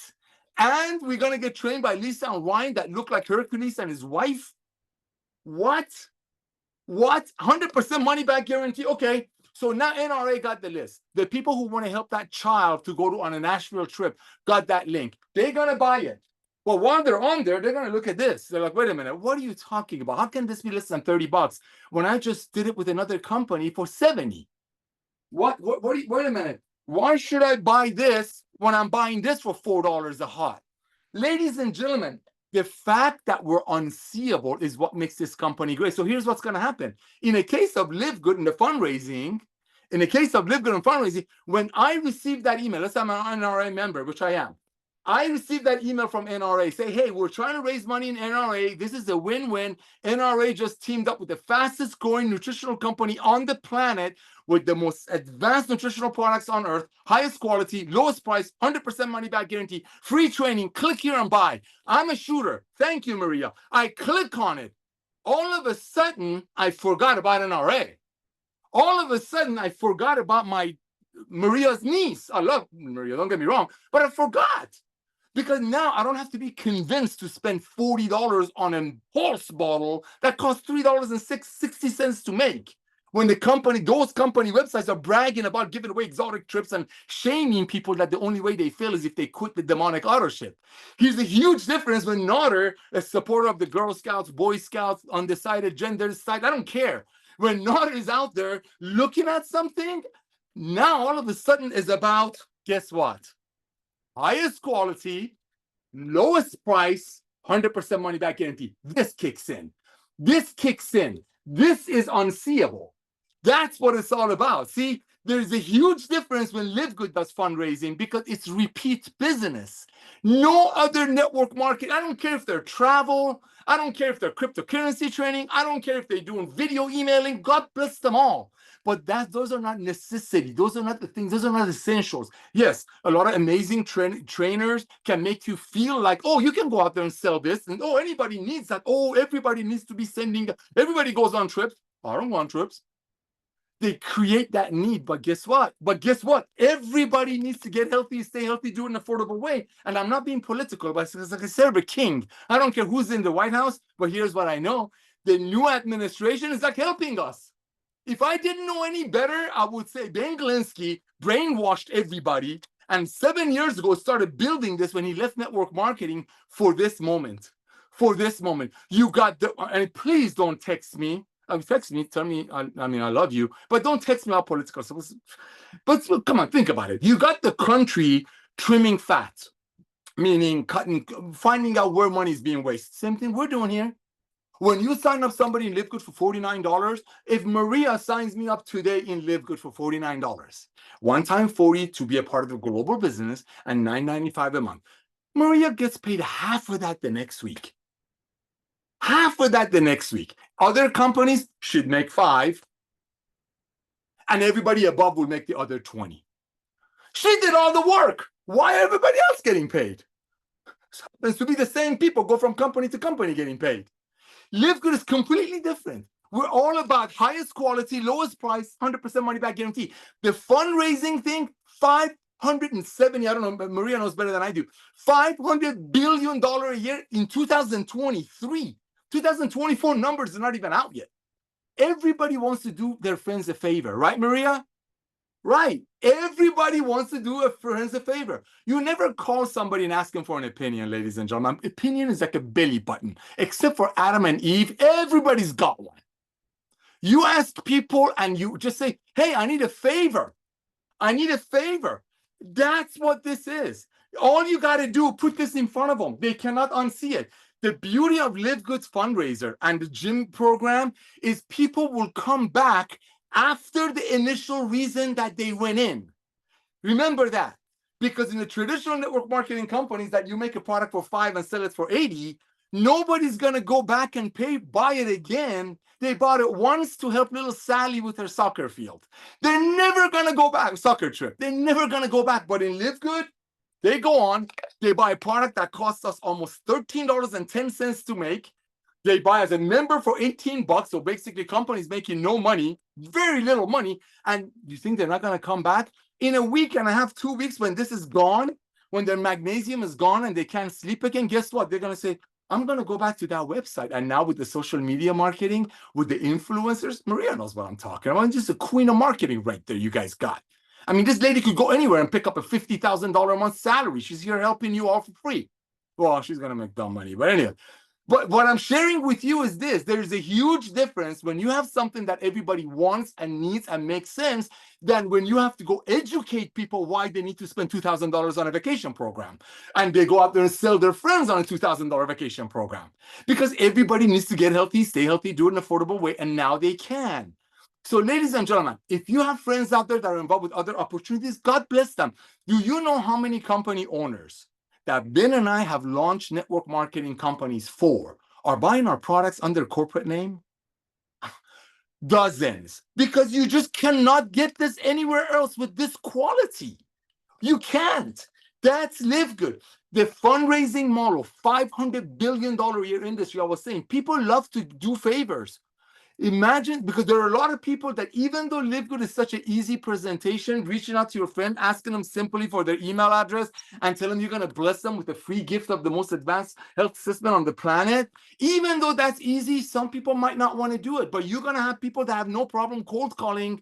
And we're going to get trained by Lisa and Ryan that look like Hercules and his wife? What? 100% money back guarantee? Okay. So now NRA got the list. The people who want to help that child to go on a Nashville trip got that link. They're going to buy it. Well, while they're on there, they're going to look at this. They're like, wait a minute, what are you talking about? How can this be less than $30 when I just did it with another company for $70? Wait a minute. Why should I buy this when I'm buying this for $4 a hot? Ladies and gentlemen, the fact that we're unseeable is what makes this company great. So here's what's going to happen. In a case of LiveGood and the fundraising, when I receive that email, let's say I'm an NRA member, which I am, I received that email from NRA. Say, hey, we're trying to raise money in NRA. This is a win-win. NRA just teamed up with the fastest growing nutritional company on the planet with the most advanced nutritional products on earth, highest quality, lowest price, 100% money back guarantee, free training. Click here and buy. I'm a shooter. Thank you, Maria. I click on it. All of a sudden, I forgot about NRA. All of a sudden, I forgot about Maria's niece. I love Maria, don't get me wrong, but I forgot. Because now I don't have to be convinced to spend $40 on a horse bottle that costs $3.60 to make. When those company websites are bragging about giving away exotic trips and shaming people that the only way they fail is if they quit the demonic auto ship. Here's a huge difference when Nauder, a supporter of the Girl Scouts, Boy Scouts, undecided gender side, I don't care. When Nauder is out there looking at something, now all of a sudden is about, guess what? Highest quality, lowest price, 100% money back guarantee. This kicks in. This kicks in. This is unseeable. That's what it's all about. See, there's a huge difference when LiveGood does fundraising because it's repeat business. No other network market, I don't care if they're travel, I don't care if they're cryptocurrency training, I don't care if they're doing video emailing, God bless them all. But those are not necessity. Those are not the things. Those are not essentials. Yes, a lot of amazing trainers can make you feel like, oh, you can go out there and sell this. And oh, anybody needs that. Oh, everybody needs to be everybody goes on trips. I don't go on trips. They create that need. But guess what? Everybody needs to get healthy, stay healthy, do it in an affordable way. And I'm not being political, but it's like I serve a king. I don't care who's in the White House, but here's what I know. The new administration is like helping us. If I didn't know any better, I would say Ben Glinsky brainwashed everybody and 7 years ago started building this when he left network marketing for this moment. For this moment. You got and please don't text me. Text me, tell me, I love you, but don't text me about political stuff. But come on, think about it. You got the country trimming fat, meaning finding out where money is being wasted. Same thing we're doing here. When you sign up somebody in LiveGood for $49, if Maria signs me up today in LiveGood for $49, one time $40 to be a part of the global business and $9.95 a month, Maria gets paid half of that the next week. Half of that the next week. Other companies should make 5, and everybody above will make the other 20. She did all the work. Why everybody else getting paid? It happens to be the same people go from company to company getting paid. LiveGood is completely different. We're all about highest quality, lowest price, 100% money back guarantee. The fundraising thing, 570, I don't know, Maria knows better than I do, $500 billion a year in 2023. 2024 numbers are not even out yet. Everybody wants to do their friends a favor, right, Maria? Right. Everybody wants to do a friends a favor. You never call somebody and ask them for an opinion, ladies and gentlemen. Opinion is like a belly button. Except for Adam and Eve, everybody's got one. You ask people and you just say, hey, I need a favor. I need a favor. That's what this is. All you got to do, put this in front of them. They cannot unsee it. The beauty of LiveGood's fundraiser and the gym program is people will come back after the initial reason that they went in. Remember that. Because in the traditional network marketing companies that you make a product for 5 and sell it for 80, nobody's going to go back and buy it again. They bought it once to help little Sally with her soccer field. They're never going to go back, soccer trip. They're never going to go back. But in LiveGood, they go on, they buy a product that costs us almost $13.10 to make. They buy as a member for $18. So basically, companies making no money, very little money. And you think they're not going to come back? In a week and a half, 2 weeks, when this is gone, when their magnesium is gone and they can't sleep again, guess what? They're going to say, I'm going to go back to that website. And now with the social media marketing, with the influencers, Maria knows what I'm talking about. Just a queen of marketing right there you guys got. I mean, this lady could go anywhere and pick up a $50,000 a month salary. She's here helping you all for free. Well, she's going to make dumb money. But anyway. But what I'm sharing with you is this. There's a huge difference when you have something that everybody wants and needs and makes sense than when you have to go educate people why they need to spend $2,000 on a vacation program. And they go out there and sell their friends on a $2,000 vacation program. Because everybody needs to get healthy, stay healthy, do it in an affordable way, and now they can. So ladies and gentlemen, if you have friends out there that are involved with other opportunities, God bless them. Do you know how many company owners that Ben and I have launched network marketing companies for are buying our products under corporate name? Dozens. Because you just cannot get this anywhere else with this quality. You can't. That's LiveGood. The fundraising model, $500 billion a year industry, I was saying, people love to do favors. Imagine, because there are a lot of people that even though LiveGood is such an easy presentation, reaching out to your friend, asking them simply for their email address and telling them you're going to bless them with a free gift of the most advanced health system on the planet, even though that's easy, some people might not want to do it. But you're going to have people that have no problem cold calling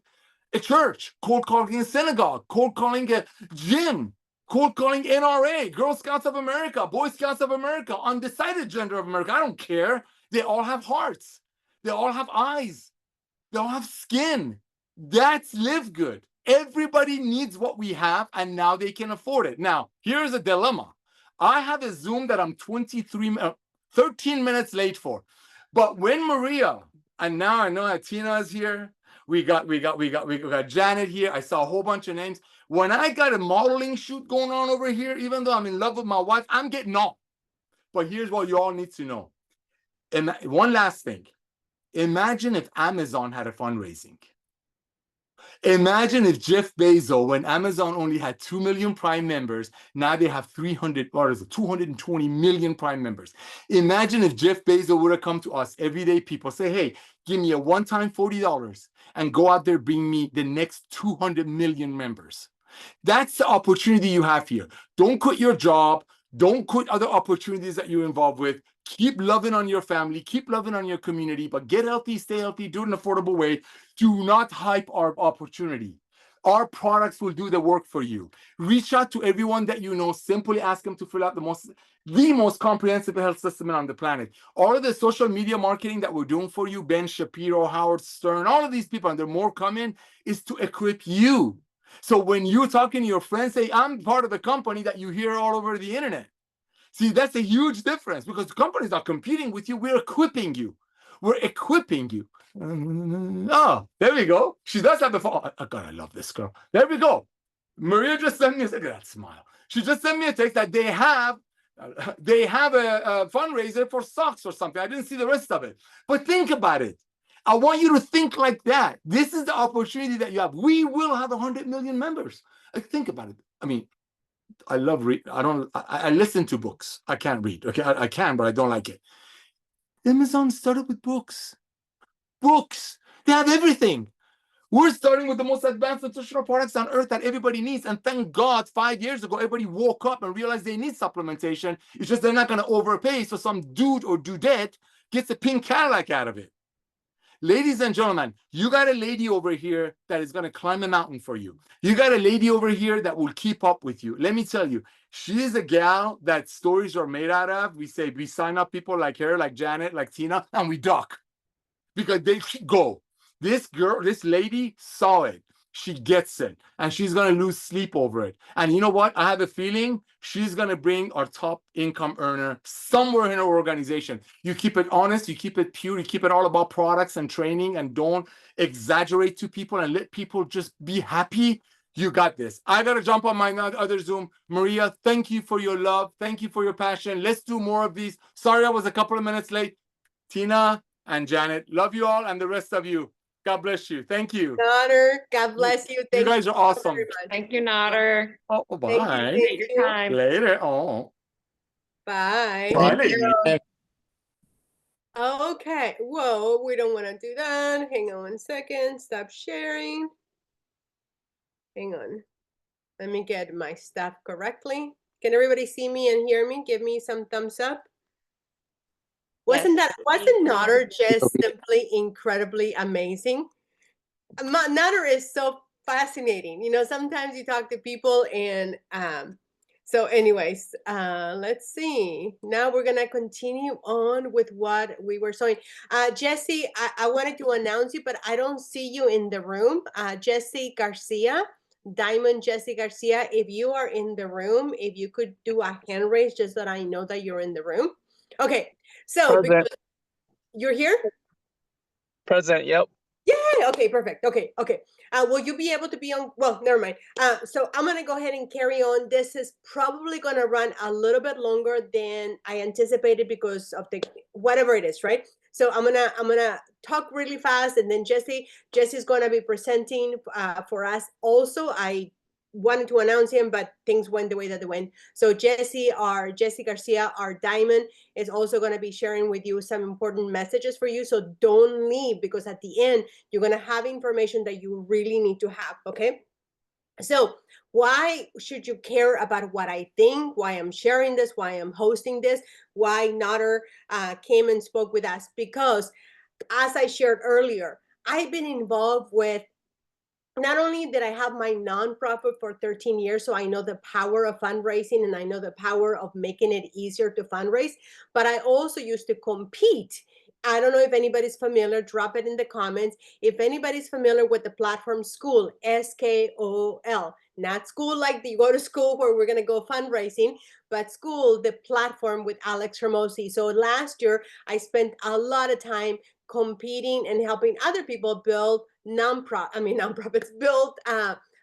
a church, cold calling a synagogue, cold calling a gym, cold calling NRA, Girl Scouts of America, Boy Scouts of America, undecided gender of America. I don't care. They all have hearts. They all have eyes. They all have skin. That's LiveGood. Everybody needs what we have, and now they can afford it. Now, here's a dilemma. I have a Zoom that I'm 13 minutes late for. But when Maria, and now I know that Tina is here, we got Janet here. I saw a whole bunch of names. When I got a modeling shoot going on over here, even though I'm in love with my wife, I'm getting off. But here's what you all need to know. And one last thing. Imagine if Amazon had a fundraising. Imagine if Jeff Bezos, when Amazon only had 2 million Prime members, now they have 220 million Prime members. Imagine if Jeff Bezos would have come to us, everyday people, say, hey, give me a one-time $40 and go out there, bring me the next 200 million members. That's the opportunity you have here. Don't quit your job. Don't quit other opportunities that you're involved with. Keep loving on your family. Keep loving on your community. But get healthy, stay healthy, do it in an affordable way. Do not hype our opportunity. Our products will do the work for you. Reach out to everyone that you know. Simply ask them to fill out the most comprehensive health system on the planet. All of the social media marketing that we're doing for you, Ben Shapiro, Howard Stern, all of these people, and there are more coming, is to equip you. So when you're talking to your friends, say, I'm part of the company that you hear all over the internet. See, that's a huge difference because the company's not competing with you. We're equipping you. We're equipping you. Oh, there we go. She does have the phone. Oh, God, I love this girl. There we go. Maria just sent me a look at that smile. She just sent me a text that they have a fundraiser for socks or something. I didn't see the rest of it. But think about it. I want you to think like that. This is the opportunity that you have. We will have 100 million members. Like, think about it. I mean, I love read. I listen to books. I can't read. Okay, I can, but I don't like it. Amazon started with books. Books. They have everything. We're starting with the most advanced nutritional products on earth that everybody needs. And thank God, 5 years ago, everybody woke up and realized they need supplementation. It's just they're not going to overpay. So some dude or dudette gets a pink Cadillac out of it. Ladies and gentlemen, you got a lady over here that is going to climb a mountain for you. You got a lady over here that will keep up with you. Let me tell you, she is a gal that stories are made out of. We say we sign up people like her, like Janet, like Tina, and we duck because they go. This girl, this lady saw it. She gets it, and she's going to lose sleep over it. And you know what? I have a feeling she's going to bring our top income earner somewhere in our organization. You keep it honest, you keep it pure, you keep it all about products and training, and don't exaggerate to people and let people just be happy. You got this. I got to jump on my other Zoom. Maria, thank you for your love. Thank you for your passion. Let's do more of these. Sorry I was a couple of minutes late. Tina and Janet, love you all, and the rest of you. God bless you. Thank you. Nauder, God bless you. Thank you guys are awesome. Thank you, Nauder. Oh, bye. Take your time. Later. Oh. Bye. Bye, lady. Okay. Whoa, we don't want to do that. Hang on 1 second. Stop sharing. Hang on. Let me get my stuff correctly. Can everybody see me and hear me? Give me some thumbs up. Wasn't Nauder just simply incredibly amazing? Nauder is so fascinating. You know, sometimes you talk to people and so anyways, let's see. Now we're gonna continue on with what we were showing. Jesse, I wanted to announce you, but I don't see you in the room. Jesse Garcia, Diamond Jesse Garcia, if you are in the room, if you could do a hand raise just that I know that you're in the room. Okay, so you're here? Present, yep. Yeah, okay, perfect. Okay. Will you be able to be on? Well, never mind. So I'm gonna go ahead and carry on. This is probably gonna run a little bit longer than I anticipated because of the whatever it is, right? So I'm gonna talk really fast, and then Jesse's gonna be presenting for us. Also, I wanted to announce him, but things went the way that they went. So Jesse Garcia, our diamond, is also going to be sharing with you some important messages for you. So don't leave, because at the end, you're going to have information that you really need to have. Okay. So why should you care about what I think, why I'm sharing this, why I'm hosting this, why Nauder came and spoke with us? Because as I shared earlier, I've been involved with, not only did I have my nonprofit for 13 years, so I know the power of fundraising and I know the power of making it easier to fundraise, but I also used to compete. I don't know if anybody's familiar, drop it in the comments. If anybody's familiar with the platform School, SKOL, not school like you go to school where we're going to go fundraising, but School, the platform with Alex Hermosi. So last year, I spent a lot of time competing and helping other people build nonprofits, build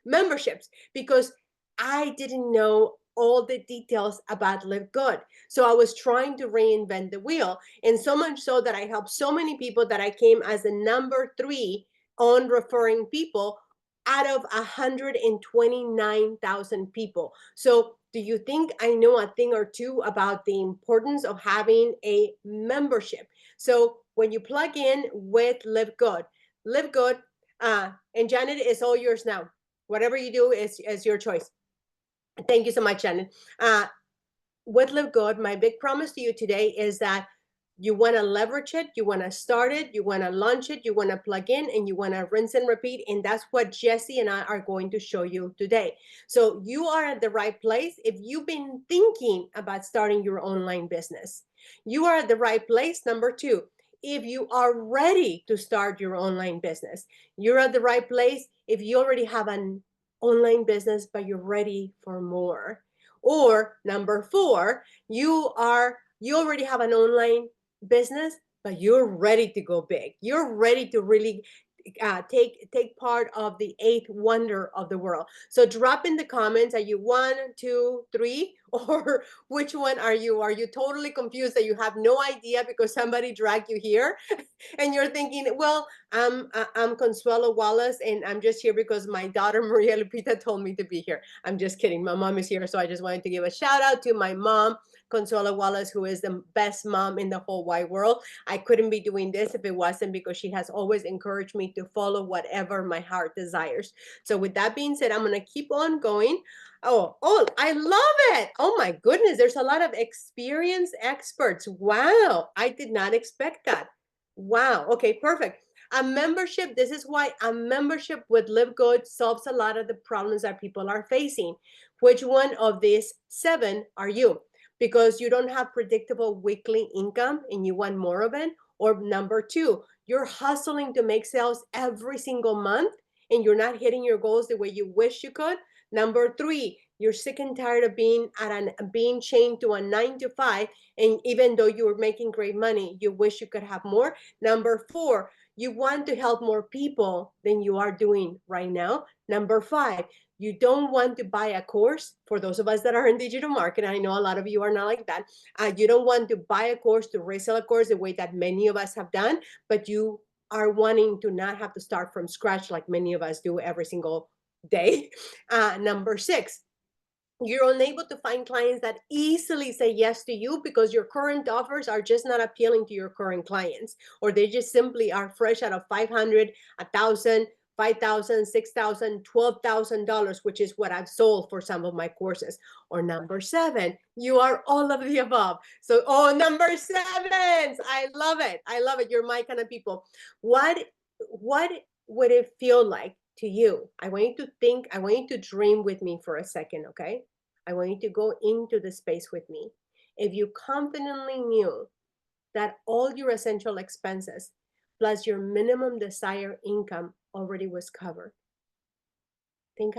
memberships, because I didn't know all the details about LiveGood. So I was trying to reinvent the wheel, and so much so that I helped so many people that I came as the number 3 on referring people out of 129,000 people. So do you think I know a thing or two about the importance of having a membership? So when you plug in with LiveGood, and Janet, is all yours now. Whatever you do is your choice. Thank you so much, Janet. With LiveGood, my big promise to you today is that you want to leverage it, you want to start it, you want to launch it, you want to plug in, and you want to rinse and repeat. And that's what Jesse and I are going to show you today. So you are at the right place. If you've been thinking about starting your online business, you are at the right place. Number 2, if you are ready to start your online business, you're at the right place. If you already have an online business, but you're ready for more. Or number 4, you already have an online business, but you're ready to go big. You're ready to really take part of the 8th wonder of the world. So drop in the comments, are you 1, 2, 3, or which one are you? Are you totally confused that you have no idea because somebody dragged you here? And you're thinking, well, I'm Consuelo Wallace, and I'm just here because my daughter Maria Lupita told me to be here. I'm just kidding. My mom is here, so I just wanted to give a shout out to my mom, Consuelo Wallace, who is the best mom in the whole wide world. I couldn't be doing this if it wasn't because she has always encouraged me to follow whatever my heart desires. So with that being said, I'm gonna keep on going. Oh, I love it. Oh my goodness, there's a lot of experienced experts. Wow, I did not expect that. Wow. Okay, perfect. A membership, this is why a membership with LiveGood solves a lot of the problems that people are facing. Which one of these 7 are you? Because you don't have predictable weekly income and you want more of it. Or number 2, you're hustling to make sales every single month and you're not hitting your goals the way you wish you could. Number 3, you're sick and tired of being chained to a 9 to 5, and even though you were making great money, you wish you could have more. Number 4, you want to help more people than you are doing right now. Number 5, you don't want to buy a course. For those of us that are in digital marketing, I know a lot of you are not like that. You don't want to buy a course, to resell a course the way that many of us have done, but you are wanting to not have to start from scratch like many of us do every single day. Number 6, you're unable to find clients that easily say yes to you because your current offers are just not appealing to your current clients, or they just simply are fresh out of 500, 1,000, 5,000, 6,000, $12,000, which is what I've sold for some of my courses. Or number 7, you are all of the above. So, number 7s, I love it. I love it. You're my kind of people. What would it feel like to you? I want you to think, I want you to dream with me for a second, okay? I want you to go into the space with me. If you confidently knew that all your essential expenses plus your minimum desired income already was covered, think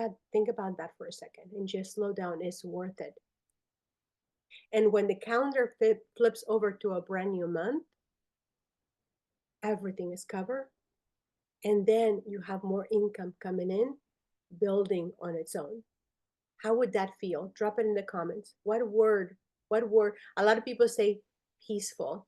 about that for a second and just slow down. It's worth it. And when the calendar flips over to a brand new month, everything is covered and then you have more income coming in, building on its own. How would that feel? Drop it in the comments. What word? A lot of people say peaceful,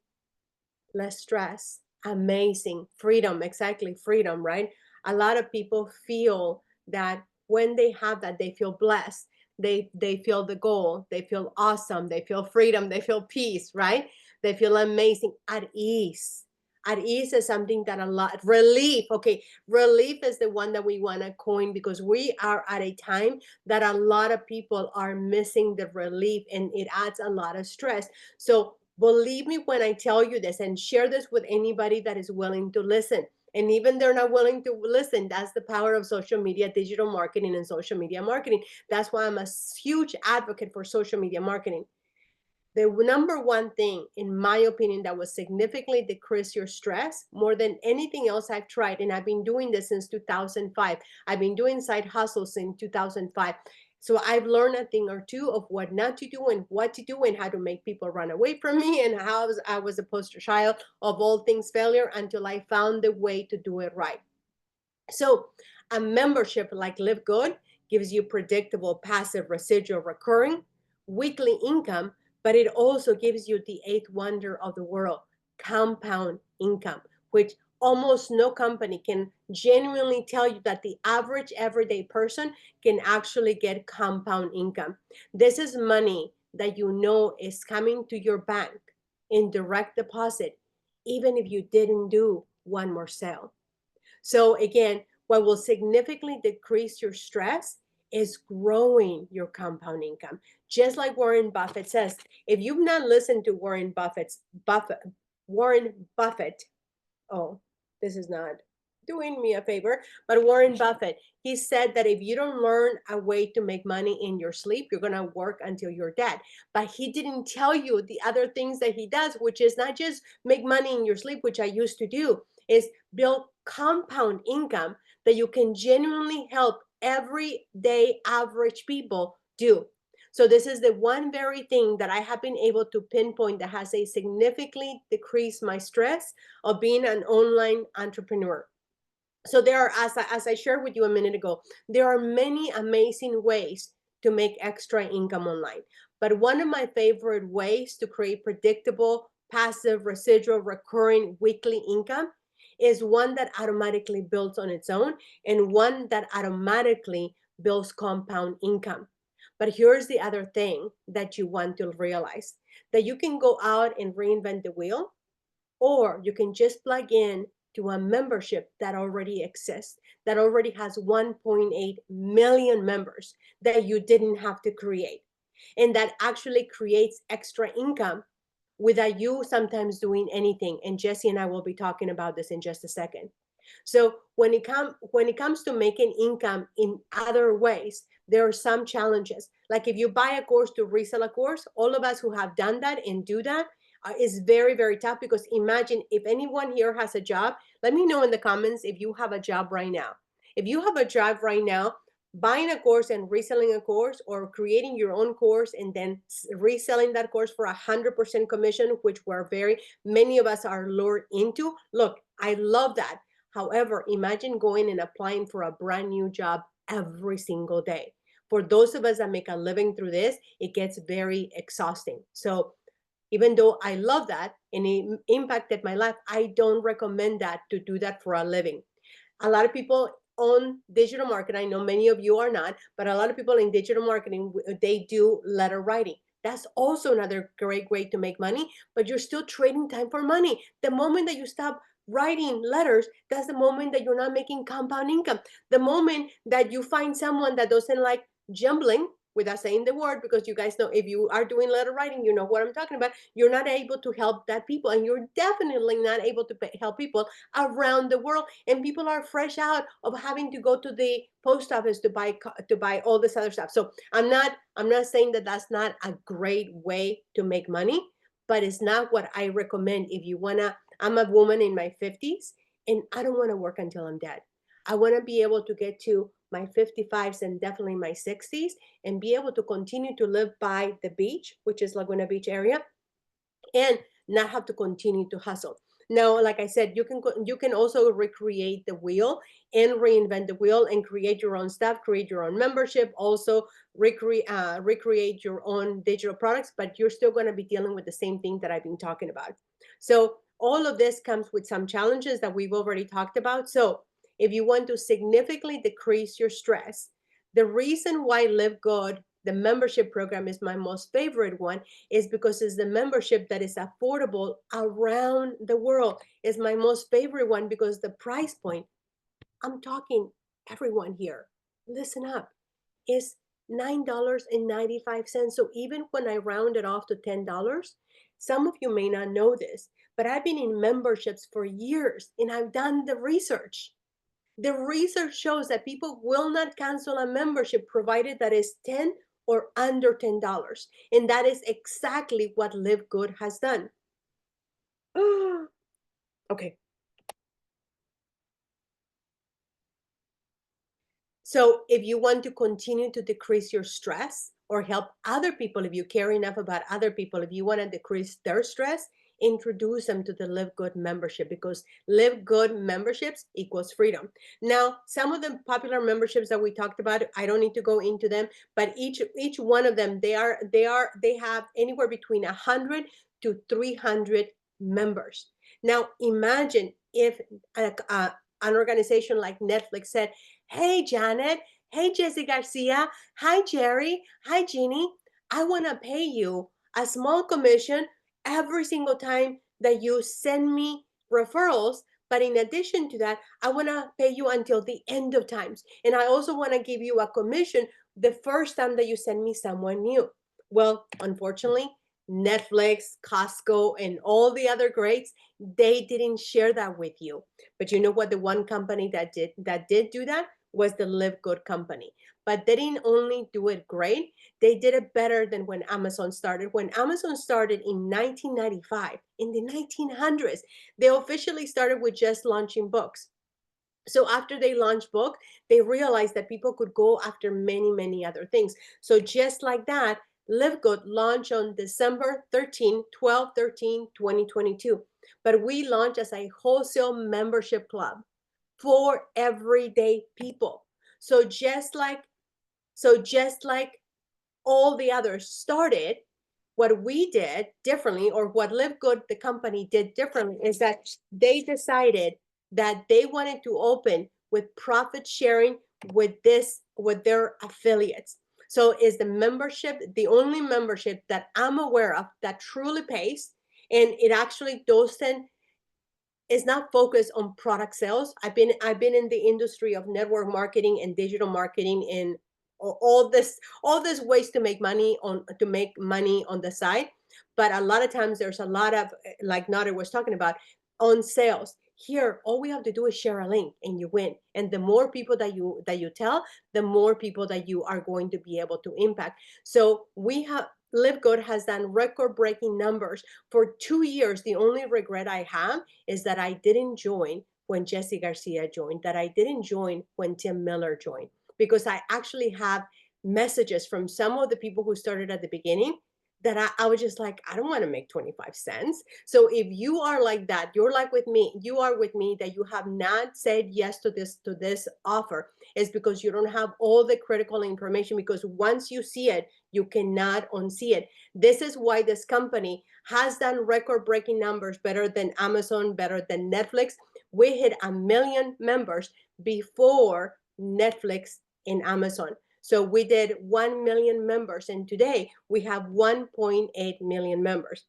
less stress, amazing, freedom, exactly, freedom, right? A lot of people feel that when they have that, they feel blessed. They feel the goal, they feel awesome, they feel freedom, they feel peace, right? They feel amazing, at ease. At ease is something that a lot, relief, okay, relief is the one that we want to coin, because we are at a time that a lot of people are missing the relief, and it adds a lot of stress. So believe me when I tell you this, and share this with anybody that is willing to listen. And even they're not willing to listen, that's the power of social media, digital marketing, and social media marketing. That's why I'm a huge advocate for social media marketing. The number one thing, in my opinion, that will significantly decrease your stress more than anything else I've tried, and I've been doing this since 2005. I've been doing side hustles since 2005. So I've learned a thing or two of what not to do and what to do, and how to make people run away from me, and how I was a poster child of all things failure until I found the way to do it right. So a membership like LiveGood gives you predictable, passive, residual, recurring, weekly income, but it also gives you the eighth wonder of the world, compound income, which almost no company can genuinely tell you that the average everyday person can actually get compound income. This is money that you know is coming to your bank in direct deposit, even if you didn't do one more sale. So again, what will significantly decrease your stress is growing your compound income. Just like Warren Buffett says, if you've not listened to Warren Buffett, oh, this is not doing me a favor, but Warren Buffett, he said that if you don't learn a way to make money in your sleep, you're going to work until you're dead. But he didn't tell you the other things that he does, which is not just make money in your sleep, which I used to do, is build compound income that you can genuinely help everyday average people do. So this is the one very thing that I have been able to pinpoint that has a significantly decreased my stress of being an online entrepreneur. So there are, as I shared with you a minute ago, there are many amazing ways to make extra income online. But one of my favorite ways to create predictable, passive, residual, recurring weekly income is one that automatically builds on its own, and one that automatically builds compound income. But here's the other thing that you want to realize, that you can go out and reinvent the wheel, or you can just plug in to a membership that already exists, that already has 1.8 million members, that you didn't have to create, and that actually creates extra income without you sometimes doing anything. And Jesse and I will be talking about this in just a second. So when it comes to making income in other ways, there are some challenges. Like if you buy a course to resell a course, all of us who have done that and do that, is very, very tough. Because imagine, if anyone here has a job, let me know in the comments if you have a job right now. If you have a job right now, buying a course and reselling a course, or creating your own course and then reselling that course for 100% commission, which we're very many of us are lured into. Look, I love that. However, imagine going and applying for a brand new job every single day. For those of us that make a living through this, it gets very exhausting. So even though I love that and it impacted my life, I don't recommend that to do that for a living. A lot of people on digital marketing, I know many of you are not, but a lot of people in digital marketing, they do letter writing. That's also another great way to make money, but you're still trading time for money. The moment that you stop writing letters, that's the moment that you're not making compound income. The moment that you find someone that doesn't like jumbling, without saying the word, because you guys know, if you are doing letter writing, you know what I'm talking about. You're not able to help that people, and you're definitely not able to help people around the world. And people are fresh out of having to go to the post office to buy all this other stuff. So I'm not saying that that's not a great way to make money, but it's not what I recommend. If you wanna, I'm a woman in my 50s, and I don't want to work until I'm dead. I want to be able to get to my 55s and definitely my 60s, and be able to continue to live by the beach, which is Laguna Beach area, and not have to continue to hustle. Now, like I said, you can also recreate the wheel and reinvent the wheel and create your own stuff, create your own membership, also recreate your own digital products, but you're still going to be dealing with the same thing that I've been talking about. So all of this comes with some challenges that we've already talked about. So if you want to significantly decrease your stress, the reason why LiveGood, the membership program, is my most favorite one is because it's the membership that is affordable around the world. It's my most favorite one because the price point, I'm talking everyone here, listen up, is $9.95. So even when I round it off to $10, some of you may not know this, but I've been in memberships for years and I've done the research. The research shows that people will not cancel a membership provided that is 10 or under $10. And that is exactly what LiveGood has done. Okay. So if you want to continue to decrease your stress or help other people, if you care enough about other people, if you want to decrease their stress, introduce them to the LiveGood membership, because LiveGood memberships equals freedom. Now, some of the popular memberships that we talked about, I don't need to go into them, but each one of them, they have anywhere between 100 to 300 members. Now, imagine if an organization like Netflix said, "Hey, Janet. Hey, Jesse Garcia. Hi, Jerry. Hi, Jeannie. I want to pay you a small commission every single time that you send me referrals. But in addition to that, I want to pay you until the end of times. And I also want to give you a commission the first time that you send me someone new." Well, unfortunately, Netflix, Costco, and all the other greats, they didn't share that with you. But you know what? The one company that did do that was the LiveGood company. But they didn't only do it great, they did it better than when Amazon started. When Amazon started in 1995, in the 1900s, they officially started with just launching books. So after they launched book, they realized that people could go after many, many other things. So just like that, LiveGood launched on December 13, 2022. But we launched as a wholesale membership club for everyday people. So just like all the others started, what we did differently, or what LiveGood, the company, did differently, is that they decided that they wanted to open with profit sharing with their affiliates. So is the membership the only membership that I'm aware of that truly pays, and it actually doesn't is not focused on product sales. I've been in the industry of network marketing and digital marketing and all this ways to make money on the side. But a lot of times there's a lot of, like Nauder was talking about, on sales. Here, all we have to do is share a link and you win. And the more people that you tell, the more people that you are going to be able to impact. So LiveGood has done record-breaking numbers for 2 years. The only regret I have is that I didn't join when Jesse Garcia joined, that I didn't join when Tim Miller joined, because I actually have messages from some of the people who started at the beginning that I was just like, I don't want to make 25 cents. So if you are like that, you are with me, that you have not said yes to this offer, is because you don't have all the critical information, because once you see it, you cannot unsee it. This is why this company has done record-breaking numbers, better than Amazon, better than Netflix. We hit 1 million members before Netflix and Amazon. So we did 1 million members, and today we have 1.8 million members.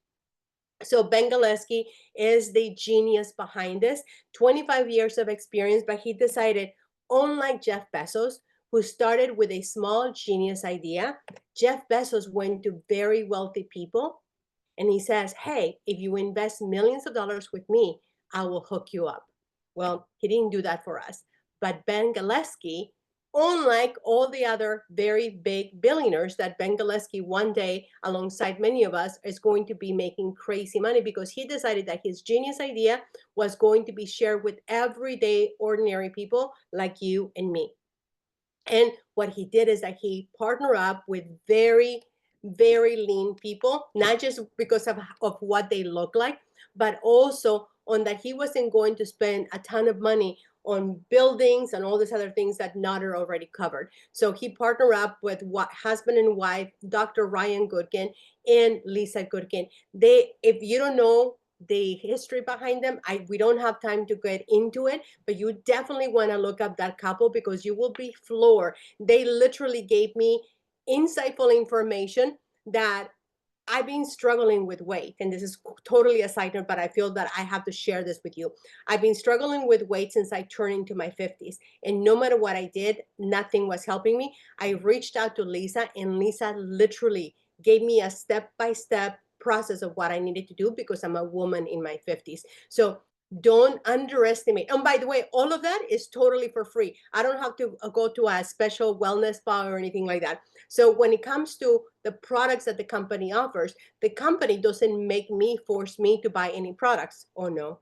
So Ben Gillespie is the genius behind this, 25 years of experience, but he decided, unlike Jeff Bezos, who started with a small genius idea, Jeff Bezos went to very wealthy people and he says, "Hey, if you invest millions of dollars with me, I will hook you up." Well, he didn't do that for us. But Ben Gillespie, unlike all the other very big billionaires, that Ben Gillespie one day, alongside many of us, is going to be making crazy money, because he decided that his genius idea was going to be shared with everyday, ordinary people like you and me. And what he did is that he partnered up with very, very lean people, not just because of what they look like, but also on that he wasn't going to spend a ton of money on buildings and all these other things that Nauder already covered. So he partnered up with husband and wife, Dr. Ryan Goodkin and Lisa Goodkin. If you don't know the history behind them, we don't have time to get into it, but you definitely want to look up that couple because you will be floored. They literally gave me insightful information that I've been struggling with weight, and this is totally a side note, but I feel that I have to share this with you. I've been struggling with weight since I turned into my 50s, and no matter what I did, nothing was helping me. I reached out to Lisa, and Lisa literally gave me a step-by-step process of what I needed to do because I'm a woman in my 50s. So don't underestimate. And by the way, all of that is totally for free. I don't have to go to a special wellness spa or anything like that. So when it comes to the products that the company offers, the company doesn't force me to buy any products. Oh no.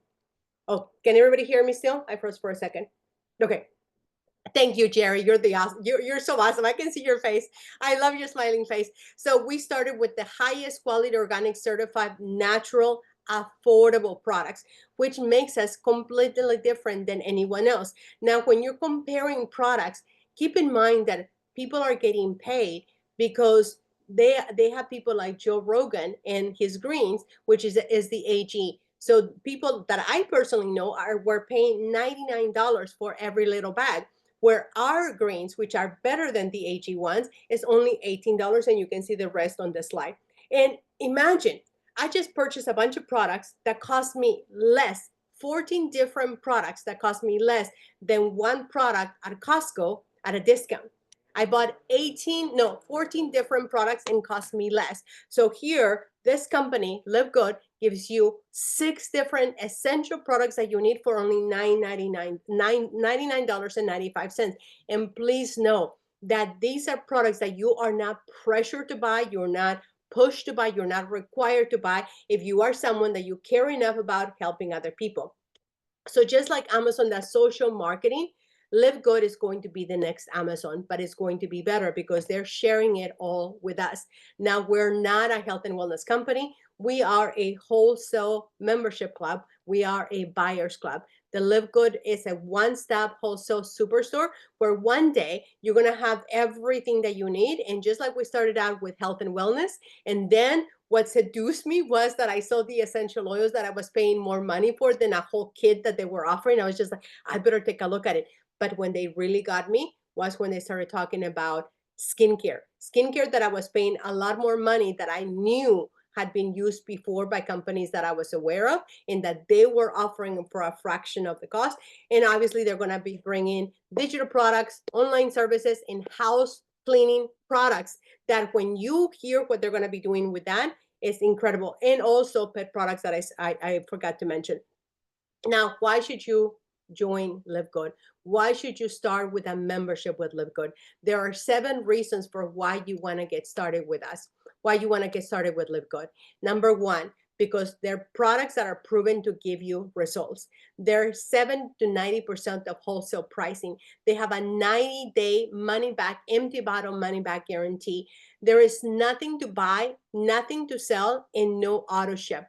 Oh, can everybody hear me still? I froze for a second. Okay. Thank you, Jerry. You're so awesome. I can see your face. I love your smiling face. So we started with the highest quality organic certified natural affordable products, which makes us completely different than anyone else. Now, when you're comparing products, keep in mind that people are getting paid because they have people like Joe Rogan and his greens, which is the AG. So people that I personally know were paying $99 for every little bag, where our greens, which are better than the AG ones, is only $18, and you can see the rest on the slide. And imagine, I just purchased a bunch of products that cost me less, 14 different products that cost me less than one product at Costco at a discount. I bought 14 different products and cost me less. So here, this company, LiveGood, gives you 6 different essential products that you need for only $99.95. And please know that these are products that you are not pressured to buy, you're not pushed to buy, you're not required to buy if you are someone that you care enough about helping other people. So just like Amazon does social marketing, LiveGood is going to be the next Amazon, but it's going to be better because they're sharing it all with us. Now, we're not a health and wellness company. We are a wholesale membership club. We are a buyer's club. The LiveGood is a one-stop wholesale superstore where one day you're going to have everything that you need. And just like we started out with health and wellness, and then what seduced me was that I saw the essential oils that I was paying more money for than a whole kit that they were offering. I was just like, I better take a look at it. But when they really got me was when they started talking about skincare that I was paying a lot more money that I knew had been used before by companies that I was aware of and that they were offering for a fraction of the cost. And obviously they're going to be bringing digital products, online services, and house cleaning products that when you hear what they're going to be doing with that, it's incredible. And also pet products that I forgot to mention. Now, why should you join LiveGood? Why should you start with a membership with LiveGood? There are 7 reasons for why you want to get started with us, why you want to get started with LiveGood. Number 1, because they're products that are proven to give you results. They're 7 to 90% of wholesale pricing. They have a 90-day money-back, empty bottle money-back guarantee. There is nothing to buy, nothing to sell, and no auto ship.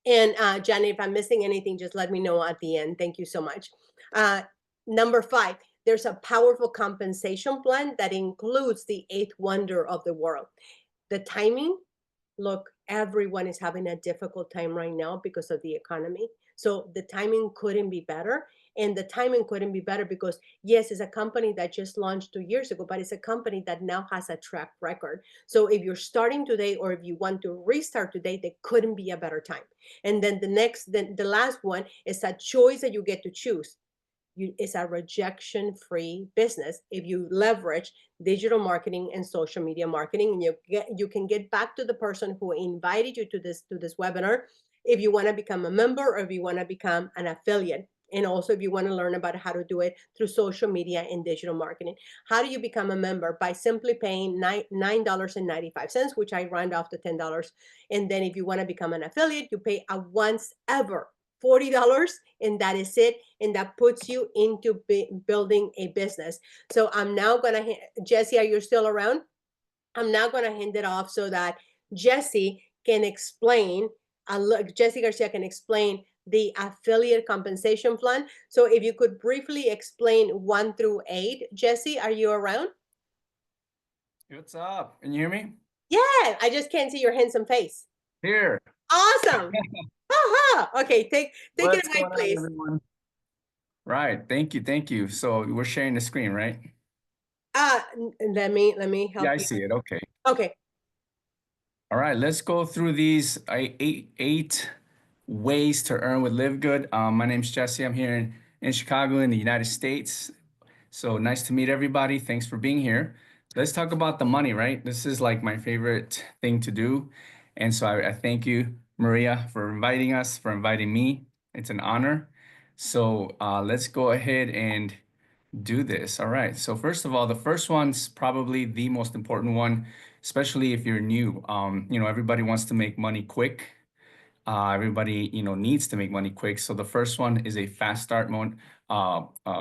And Jenny, if I'm missing anything, just let me know at the end. Thank you so much. Number 5, there's a powerful compensation plan that includes the 8th wonder of the world. The timing, look, everyone is having a difficult time right now because of the economy. So the timing couldn't be better. And the timing couldn't be better because, yes, it's a company that just launched 2 years ago, but it's a company that now has a track record. So if you're starting today or if you want to restart today, there couldn't be a better time. And then the last one is a choice that you get to choose. It's a rejection-free business if you leverage digital marketing and social media marketing, and you can get back to the person who invited you to this webinar if you want to become a member or if you want to become an affiliate. And also if you want to learn about how to do it through social media and digital marketing. How do you become a member? By simply paying $9.95, which I round off to $10. And then if you want to become an affiliate, you pay a once ever $40, and that is it. And that puts you into building a business. So I'm now going to, Jesse, are you still around? I'm now going to hand it off so that Jesse can explain, Jesse Garcia can explain the affiliate compensation plan. So if you could briefly explain 1 through 8. Jesse, are you around? What's up? Can you hear me? Yeah, I just can't see your handsome face. Here. Awesome. Okay, take it What's away, going on, please. everyone? Right. Thank you. Thank you. So we're sharing the screen, right? Let me help Yeah, I you. see it. Okay. Okay. All right. Let's go through these eight ways to earn with LiveGood. My name's Jesse. I'm here in Chicago in the United States. So nice to meet everybody. Thanks for being here. Let's talk about the money, right? This is like my favorite thing to do. And so I thank you, Maria, for inviting us, for inviting me. It's an honor. So let's go ahead and do this. All right. So first of all, the first one's probably the most important one, especially if you're new. Everybody wants to make money quick. Everybody, needs to make money quick. So the first one is a fast start mode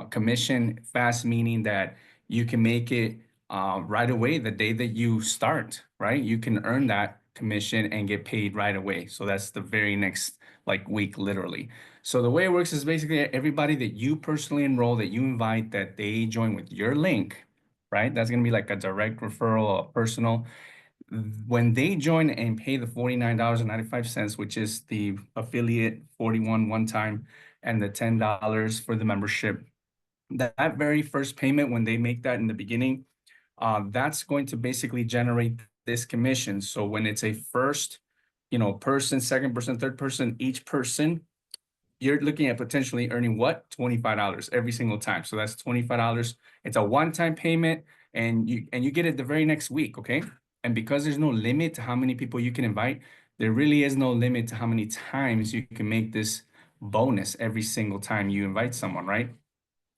commission. Fast meaning that you can make it right away the day that you start, right? You can earn that commission and get paid right away. So that's the very next week, literally. So the way it works is basically everybody that you personally enroll, that you invite, that they join with your link, right? That's gonna be like a direct referral, a personal. When they join and pay the $49.95, which is the affiliate 41 one time and the $10 for the membership, that very first payment, when they make that in the beginning, that's going to basically generate this commission. So when it's a first, person, second person, third person, each person, you're looking at potentially earning what? $25 every single time. So that's $25. It's a one-time payment, and you get it the very next week, okay? And because there's no limit to how many people you can invite, there really is no limit to how many times you can make this bonus every single time you invite someone, right?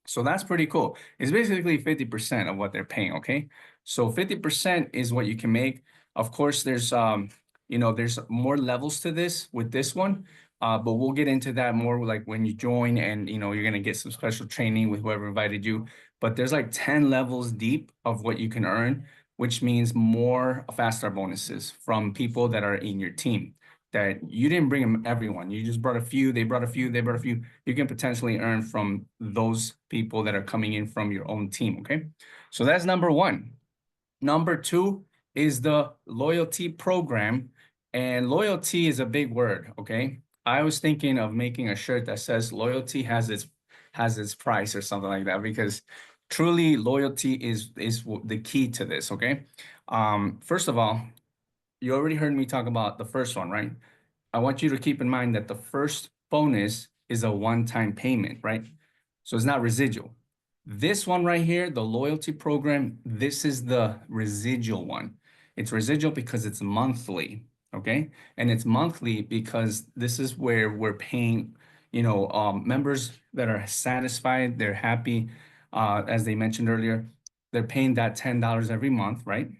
So that's pretty cool. It's basically 50% of what they're paying, okay? So 50% is what you can make. Of course, there's there's more levels to this with this one. But we'll get into that more like when you join, and you're gonna get some special training with whoever invited you. But there's like 10 levels deep of what you can earn, which means more fast start bonuses from people that are in your team. That you didn't bring them everyone. You just brought a few, they brought a few, they brought a few. You can potentially earn from those people that are coming in from your own team, okay? So that's number one. Number two is the loyalty program. And loyalty is a big word, okay? I was thinking of making a shirt that says loyalty has its price or something like that, because truly loyalty is the key to this, okay? First of all, you already heard me talk about the first one, right? I want you to keep in mind that the first bonus is a one-time payment, right? So it's not residual. This one right here, the loyalty program, this is the residual one. It's residual because it's monthly, okay? And it's monthly because this is where we're paying, members that are satisfied, they're happy, as they mentioned earlier, they're paying that $10 every month, right?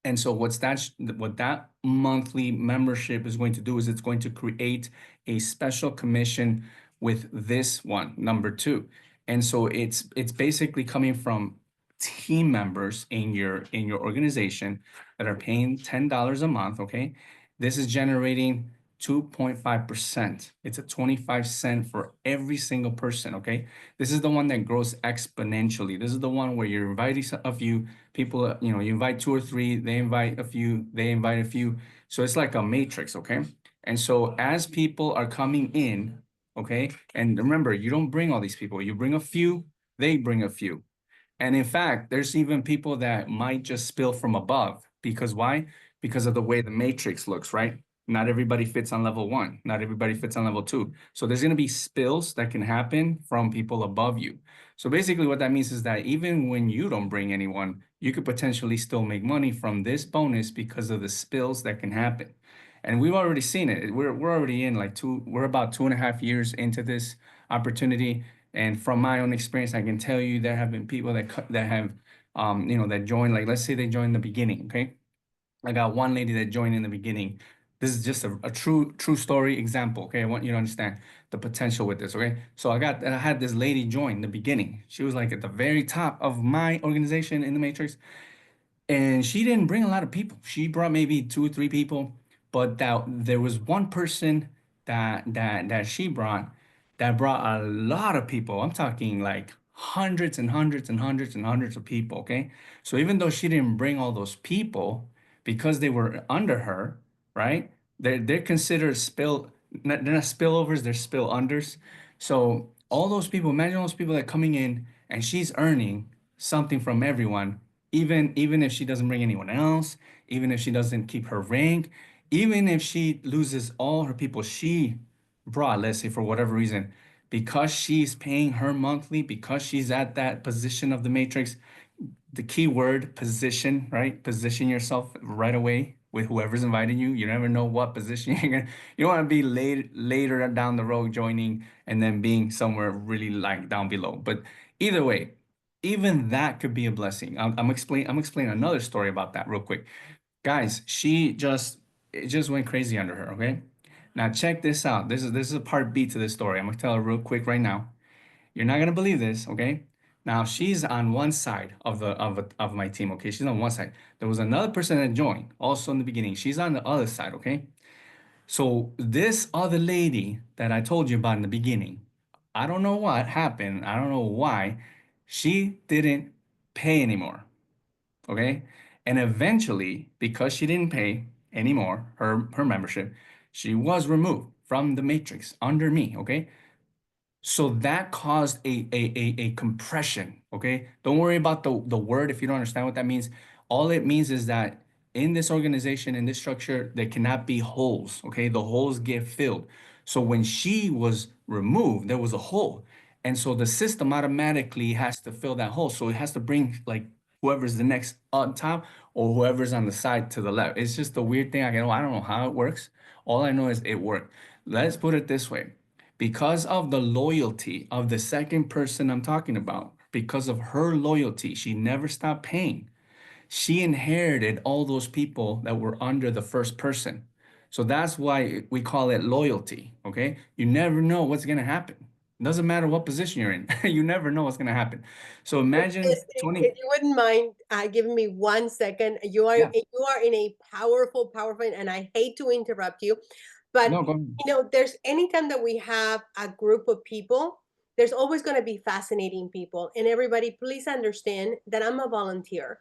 And so what that monthly membership is going to do is it's going to create a special commission with this one, number two. And so it's basically coming from team members in your organization that are paying $10 a month, okay? This is generating 2.5%. It's a 25 cent for every single person, okay? This is the one that grows exponentially. This is the one where you're inviting a few people, you invite two or three, they invite a few, they invite a few. So it's like a matrix, okay? And so as people are coming in, okay, and remember, you don't bring all these people, you bring a few, they bring a few. And in fact, there's even people that might just spill from above. Because why? Because of the way the matrix looks, right? Not everybody fits on level one. Not everybody fits on level two. So there's going to be spills that can happen from people above you. So basically what that means is that even when you don't bring anyone, you could potentially still make money from this bonus because of the spills that can happen. And we've already seen it. We're already in we're about 2.5 years into this opportunity. And from my own experience, I can tell you there have been people that have, that joined, like, let's say they joined in the beginning, okay? I got one lady that joined in the beginning. This is just a true story example, okay? I want you to understand the potential with this, okay? So I had this lady join in the beginning. She was like at the very top of my organization in the Matrix. And she didn't bring a lot of people. She brought maybe 2 or 3 people, but there was one person that she brought, that brought a lot of people. I'm talking like hundreds and hundreds and hundreds and hundreds of people, okay? So even though she didn't bring all those people because they were under her, right? They're considered they're not spillovers, they're spill unders. So all those people, imagine all those people that are coming in and she's earning something from everyone, even if she doesn't bring anyone else, even if she doesn't keep her rank, even if she loses all her people she brought, let's say for whatever reason, because she's paying her monthly, because she's at that position of the matrix, the key word position, right? Position yourself right away with whoever's inviting you. You never know what position you're gonna. You don't want to be later down the road joining and then being somewhere really like down below. But either way, even that could be a blessing. I'm explaining another story about that real quick, guys. It just went crazy under her. Okay, now check this out. This is a part B to this story. I'm gonna tell it real quick right now. You're not gonna believe this, okay? Now she's on one side of my team, okay? She's on one side. There was another person that joined also in the beginning. She's on the other side, okay? So this other lady that I told you about in the beginning, I don't know what happened. I don't know why she didn't pay anymore, okay? And eventually, because she didn't pay anymore, her membership, she was removed from the matrix under me, okay? So that caused a compression, okay? Don't worry about the word if you don't understand what that means. All it means is that in this organization, in this structure, there cannot be holes, okay? The holes get filled. So when she was removed, there was a hole. And so the system automatically has to fill that hole. So it has to bring like whoever's the next on top or whoever's on the side to the left. It's just a weird thing. I don't know how it works. All I know is it worked. Let's put it this way. Because of the loyalty of the second person I'm talking about, because of her loyalty, she never stopped paying. She inherited all those people that were under the first person. So that's why we call it loyalty, okay? You never know what's going to happen. It doesn't matter what position you're in. You never know what's going to happen. So imagine 20. If you wouldn't mind giving me 1 second, you are Yeah. in a powerful, and I hate to interrupt you, but No, go ahead. there's anytime that we have a group of people, there's always going to be fascinating people, and everybody, please understand that I'm a volunteer.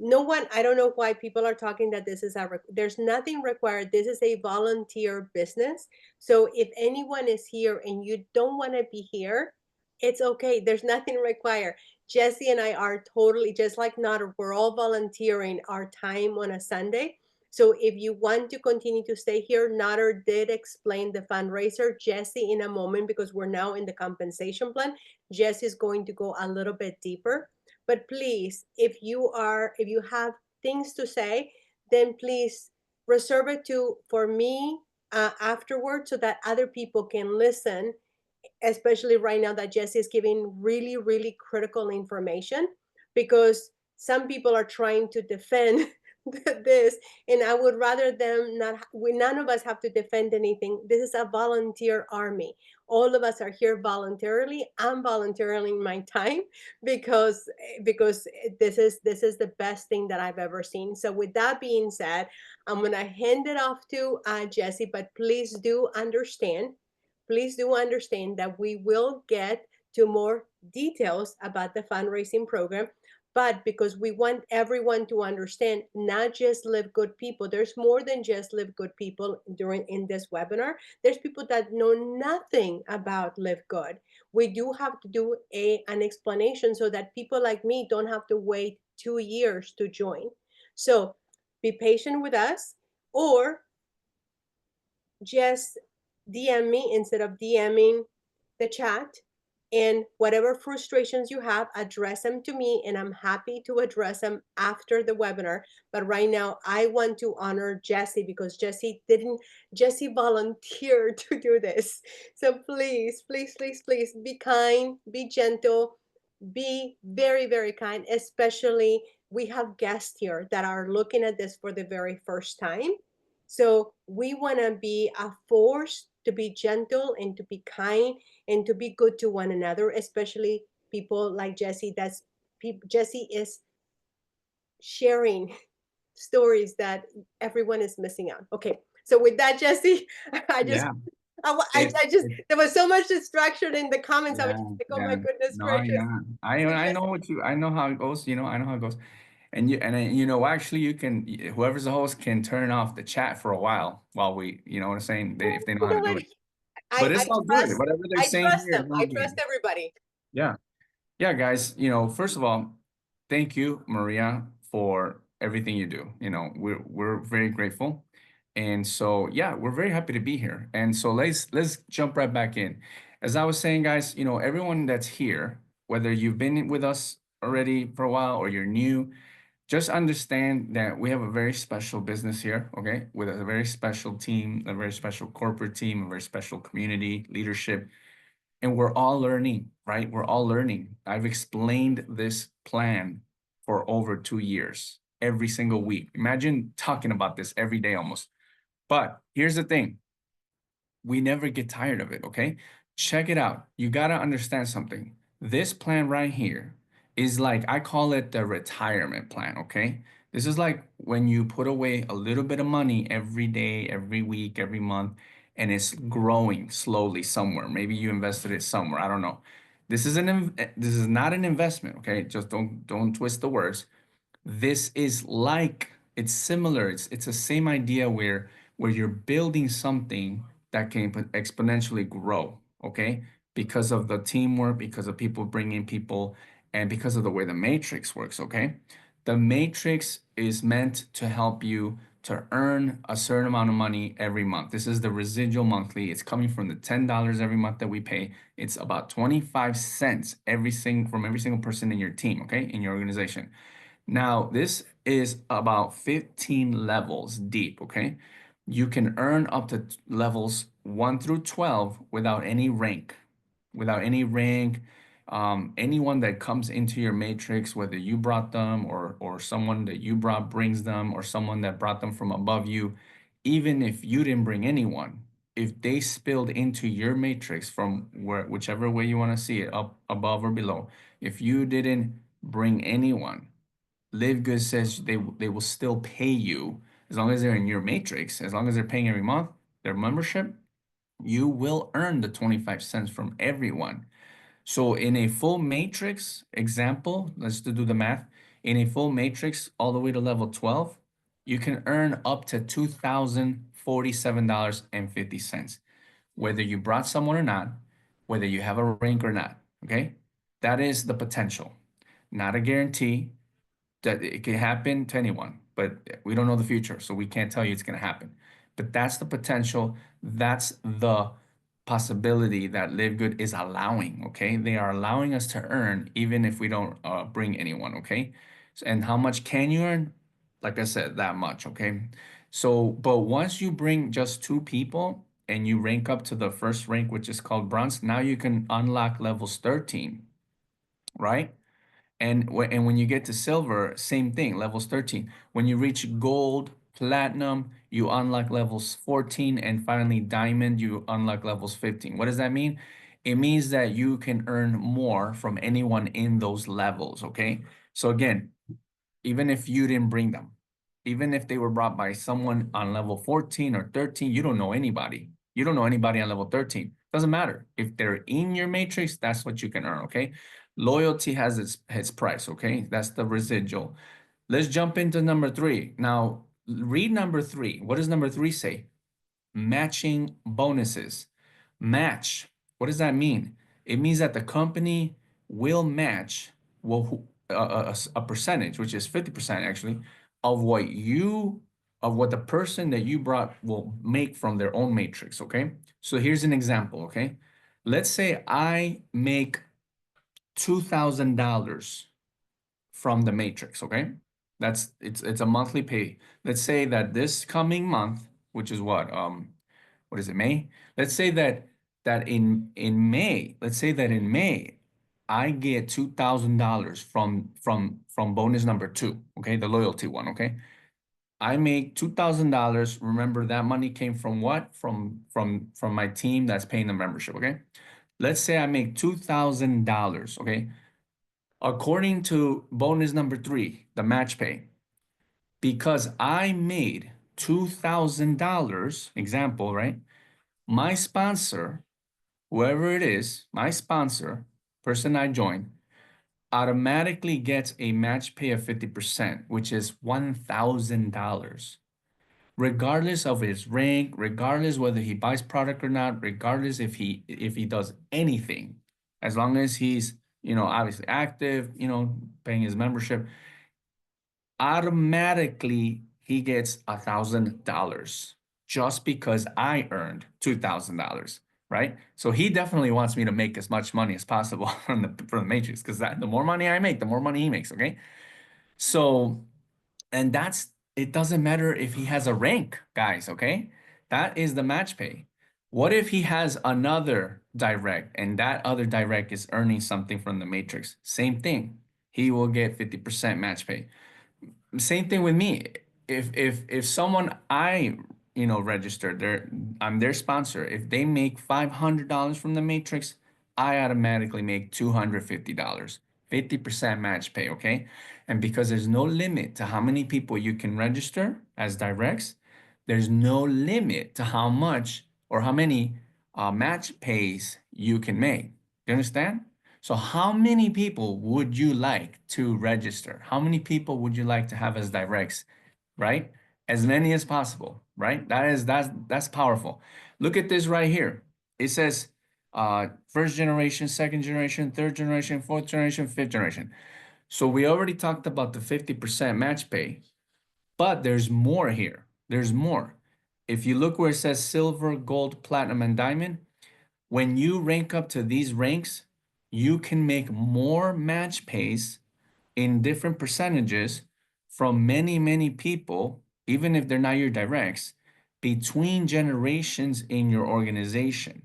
No one, I don't know why people are talking that this is there's nothing required. This is a volunteer business. So if anyone is here and you don't want to be here, it's okay. There's nothing required. Jesse and I are totally just like Nauder. We're all volunteering our time on a Sunday. So if you want to continue to stay here, Nauder did explain the fundraiser. Jesse in a moment, because we're now in the compensation plan, Jesse is going to go a little bit deeper. But please, if you have things to say, then please reserve it for me afterwards so that other people can listen, especially right now that Jesse is giving really, really critical information, because some people are trying to defend this, and I would rather them not. None of us have to defend anything. This is a volunteer army. All of us are here voluntarily. I'm volunteering my time because this is the best thing that I've ever seen. So with that being said, I'm gonna hand it off to Jesse, but please do understand that we will get to more details about the fundraising program. But because we want everyone to understand, not just LiveGood people, there's more than just LiveGood people in this webinar. There's people that know nothing about LiveGood. We do have to do an explanation so that people like me don't have to wait 2 years to join. So be patient with us, or just DM me instead of DMing the chat, and whatever frustrations you have, address them to me, and I'm happy to address them after the webinar. But right now, I want to honor Jesse because Jesse volunteered to do this. So please, please, please, please be kind, be gentle, be very, very kind, especially we have guests here that are looking at this for the very first time. So we want to be a force to be gentle and to be kind and to be good to one another, especially people like Jesse. Jesse is sharing stories that everyone is missing out. Okay, so with that, Jesse, It, I just, it, there was so much distraction in the comments. I was yeah, just like, oh my yeah. goodness No, gracious. yeah. I know I know how it goes. You know, I know how it goes. And you know, actually, you can, whoever's the host can turn off the chat for a while we, you know what I'm saying? If they know You how know to do what? it. But it's all good. Whatever they're I saying trust here them. is I all good. trust everybody. Yeah. Yeah, guys, you know, first of all, thank you, Maria, for everything you do. You know, we're very grateful. And so, yeah, we're very happy to be here. And so let's jump right back in. As I was saying, guys, you know, everyone that's here, whether you've been with us already for a while or you're new, just understand that we have a very special business here, okay? With a very special team, a very special corporate team, a very special community leadership, and we're all learning, right? We're all learning. I've explained this plan for over 2 years, every single week. Imagine talking about this every day almost. But here's the thing. We never get tired of it, okay? Check it out. You got to understand something. This plan right here is like, I call it the retirement plan, okay? This is like when you put away a little bit of money every day, every week, every month, and it's growing slowly somewhere. Maybe you invested it somewhere. I don't know. This is not an investment, okay? Just don't twist the words. This is like, it's similar. It's the same idea where you're building something that can exponentially grow, okay? Because of the teamwork, because of people bringing people, and because of the way the matrix works, okay? The matrix is meant to help you to earn a certain amount of money every month. This is the residual monthly. It's coming from the $10 every month that we pay. It's about 25 cents from every single person in your team, okay? In your organization. Now, this is about 15 levels deep, okay? You can earn up to levels 1 through 12 without any rank. Without any rank, anyone that comes into your matrix, whether you brought them or someone that you brought brings them, or someone that brought them from above you, even if you didn't bring anyone, if they spilled into your matrix from whichever way you want to see it, up, above, or below, if you didn't bring anyone, LiveGood says they will still pay you as long as they're in your matrix, as long as they're paying every month, their membership, you will earn the 25 cents from everyone. So in a full matrix example, let's do the math. In a full matrix, all the way to level 12, you can earn up to $2,047.50, whether you brought someone or not, whether you have a rank or not, okay? That is the potential, not a guarantee that it can happen to anyone, but we don't know the future, so we can't tell you it's going to happen. But that's the potential. That's the possibility that LiveGood is allowing. Okay, they are allowing us to earn even if we don't bring anyone. Okay, and how much can you earn? Like I said, that much. Okay, so but once you bring just 2 people and you rank up to the first rank, which is called bronze, now you can unlock levels 13, right? And when you get to silver, same thing, levels 13. When you reach gold, platinum, you unlock levels 14, and finally diamond, you unlock levels 15. What does that mean? It means that you can earn more from anyone in those levels, okay? So again, even if you didn't bring them, even if they were brought by someone on level 14 or 13, you don't know anybody. You don't know anybody on level 13. Doesn't matter. If they're in your matrix, that's what you can earn, okay? Loyalty has its price, okay? That's the residual. Let's jump into number 3. Now, read number 3. What does number 3 say? Matching bonuses. Match. What does that mean? It means that the company will match a percentage, which is 50% actually, of what the person that you brought will make from their own matrix, okay? So here's an example, okay? Let's say I make $2,000 from the matrix, okay? It's a monthly pay. Let's say that this coming month, which is what is it, May? Let's say that in May, let's say that in May, I get $2,000 from bonus number 2, okay? The loyalty one, okay? I make $2,000. Remember that money came from what? From my team that's paying the membership, okay? Let's say I make $2,000, okay? According to bonus number 3, the match pay, because I made $2,000, example, right? My sponsor, whoever it is, my sponsor, person I join, automatically gets a match pay of 50%, which is $1,000. Regardless of his rank, regardless whether he buys product or not, regardless if he does anything, as long as he's, obviously active, paying his membership, automatically he gets $1,000 just because I earned $2,000, right? So he definitely wants me to make as much money as possible from the matrix, because the more money I make, the more money he makes. Okay, so and it doesn't matter if he has a rank, guys. Okay, that is the match pay. What if he has another direct and that other direct is earning something from the matrix? Same thing. He will get 50% match pay. Same thing with me. If someone I registered, I'm their sponsor. If they make $500 from the matrix, I automatically make $250. 50% match pay, okay? And because there's no limit to how many people you can register as directs, there's no limit to how much or how many match pays you can make. You understand? So how many people would you like to register? How many people would you like to have as directs, right? As many as possible, right? That's powerful. Look at this right here. It says first generation, second generation, third generation, fourth generation, fifth generation. So we already talked about the 50% match pay, but there's more here. There's more. If you look where it says silver, gold, platinum, and diamond, when you rank up to these ranks, you can make more match pays in different percentages from many, many people, even if they're not your directs, between generations in your organization.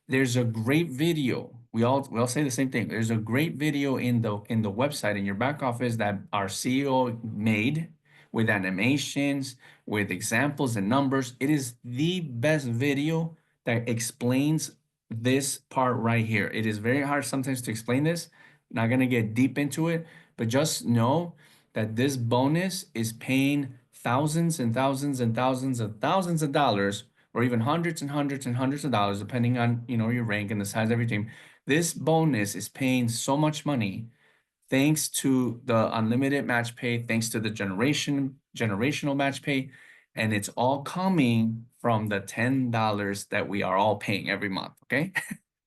There's a great video. We all say the same thing. There's a great video in the website in your back office that our CEO made with animations, with examples and numbers. It is the best video that explains this part right here. It is very hard sometimes to explain this. Not gonna get deep into it, but just know that this bonus is paying thousands and thousands and thousands and thousands of dollars, or even hundreds and hundreds and hundreds of dollars, depending on your rank and the size of your team. This bonus is paying so much money thanks to the unlimited match pay, thanks to the generational match pay, and it's all coming from the $10 that we are all paying every month. Okay.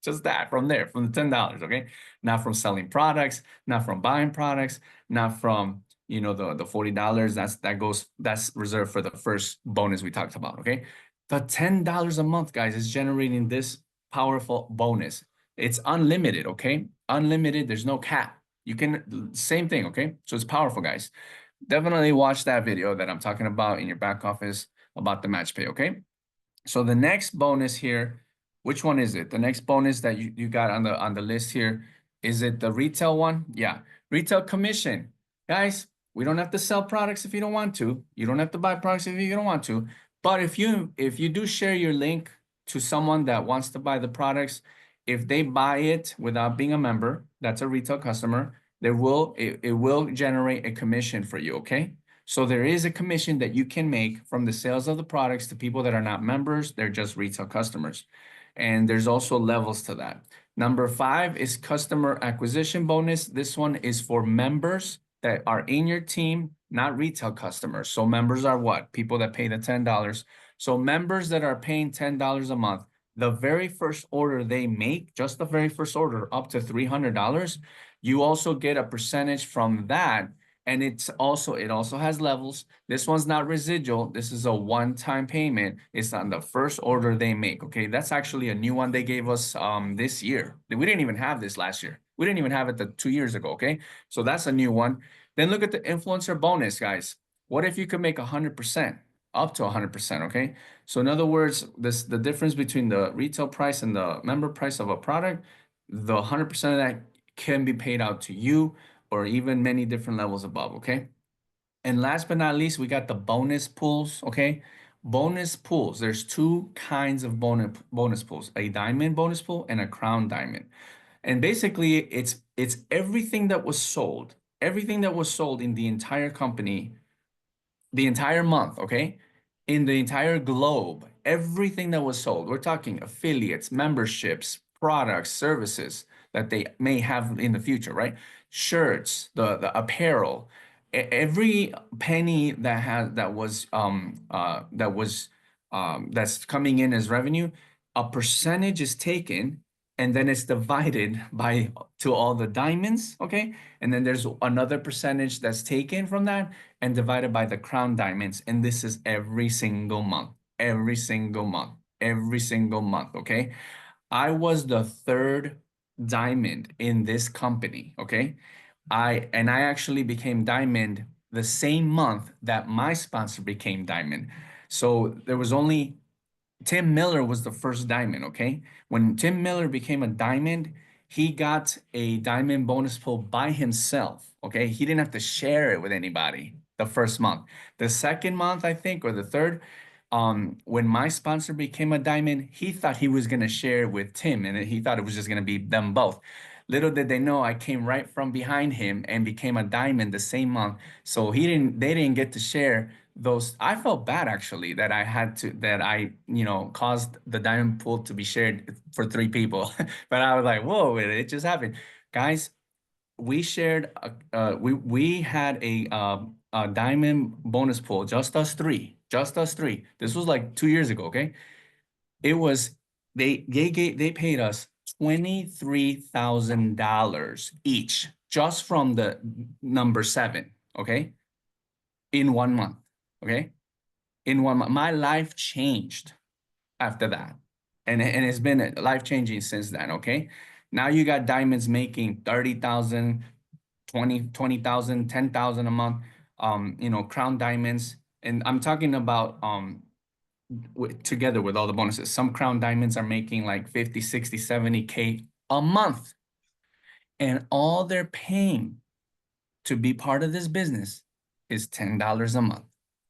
Just that from there, from the $10, okay? Not from selling products, not from buying products, not from the $40. That's reserved for the first bonus we talked about, okay? The $10 a month, guys, is generating this powerful bonus. It's unlimited, okay? Unlimited, there's no cap. You can, same thing, okay? So it's powerful, guys. Definitely watch that video that I'm talking about in your back office about the match pay, okay? So the next bonus here, which one is it? The next bonus that you got on the list here, is it the retail one? Yeah, retail commission. Guys, we don't have to sell products if you don't want to. You don't have to buy products if you don't want to. But if you do share your link to someone that wants to buy the products, if they buy it without being a member, that's a retail customer, it will generate a commission for you, okay? So there is a commission that you can make from the sales of the products to people that are not members, they're just retail customers. And there's also levels to that. Number 5 is customer acquisition bonus. This one is for members that are in your team, not retail customers. So members are what? People that pay the $10. So members that are paying $10 a month, the very first order they make, just the very first order up to $300, you also get a percentage from that. And it also has levels. This one's not residual. This is a one-time payment. It's on the first order they make. Okay, that's actually a new one they gave us this year. We didn't even have this last year. We didn't even have it 2 years ago. Okay, so that's a new one. Then look at the influencer bonus, guys. What if you could make 100%, up to 100%? Okay, so in other words, the difference between the retail price and the member price of a product, the 100% of that can be paid out to you, or even many different levels above, okay? And last but not least, we got the bonus pools, okay? Bonus pools, there's 2 kinds of bonus pools, a diamond bonus pool and a crown diamond. And basically, it's everything that was sold in the entire company, the entire month, okay? In the entire globe, everything that was sold. We're talking affiliates, memberships, products, services that they may have in the future, right? Shirts, the apparel, every penny that's coming in as revenue, a percentage is taken and then it's divided by to all the diamonds, okay? And then there's another percentage that's taken from that and divided by the crown diamonds. And this is every single month, every single month, every single month, okay? I was the third diamond in this company, okay? I actually became diamond the same month that my sponsor became diamond. So there was only Tim Miller was the first diamond, okay? When Tim Miller became a diamond, he got a diamond bonus pool by himself, okay? He didn't have to share it with anybody the first month. The second month, I think, or the third, when my sponsor became a diamond, he thought he was gonna share it with Tim, and he thought it was just gonna be them both. Little did they know I came right from behind him and became a diamond the same month. So they didn't get to share those. I felt bad actually that I caused the diamond pool to be shared for 3 people. But I was like, whoa, it just happened. Guys, we shared we had a diamond bonus pool, just us three. This was like 2 years ago, okay? It was they paid us $23,000 each just from the number 7, okay? In 1 month, okay? In 1 month. My life changed after that. And it's been life-changing since then, okay? Now you got diamonds making 30,000, 20,000, 10,000 a month, crown diamonds. And I'm talking about together with all the bonuses. Some crown diamonds are making like 50, 60, 70K a month. And all they're paying to be part of this business is $10 a month.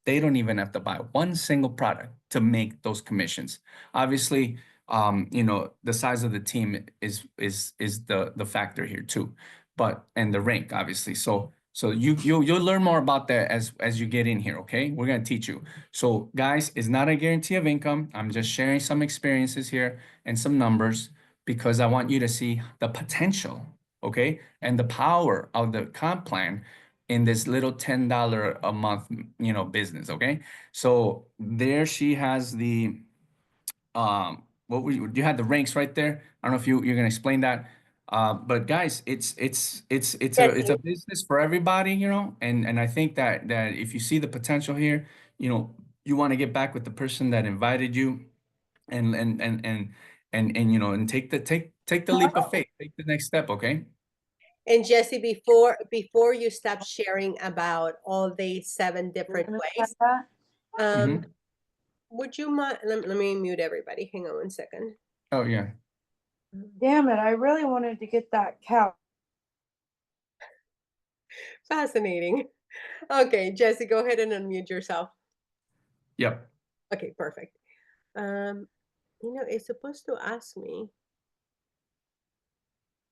They don't even have to buy one single product to make those commissions. Obviously, the size of the team is the factor here too, and the rank, obviously. So you'll learn more about that as you get in here, okay? We're gonna teach you. So guys, it's not a guarantee of income. I'm just sharing some experiences here and some numbers because I want you to see the potential, okay? And the power of the comp plan in this little $10 a month, business, okay? So there she has the, you had the ranks right there. I don't know if you're gonna explain that. But guys, it's a business for everybody, and I think that if you see the potential here, you want to get back with the person that invited you and take the leap of faith, take the next step, okay? And Jesse, before you stop sharing about all the 7 different ways, would you mind? Let me mute everybody. Hang on 1 second. Oh yeah. Damn it! I really wanted to get that cow. Fascinating. Okay, Jesse, go ahead and unmute yourself. Yep. Okay, perfect. It's supposed to ask me.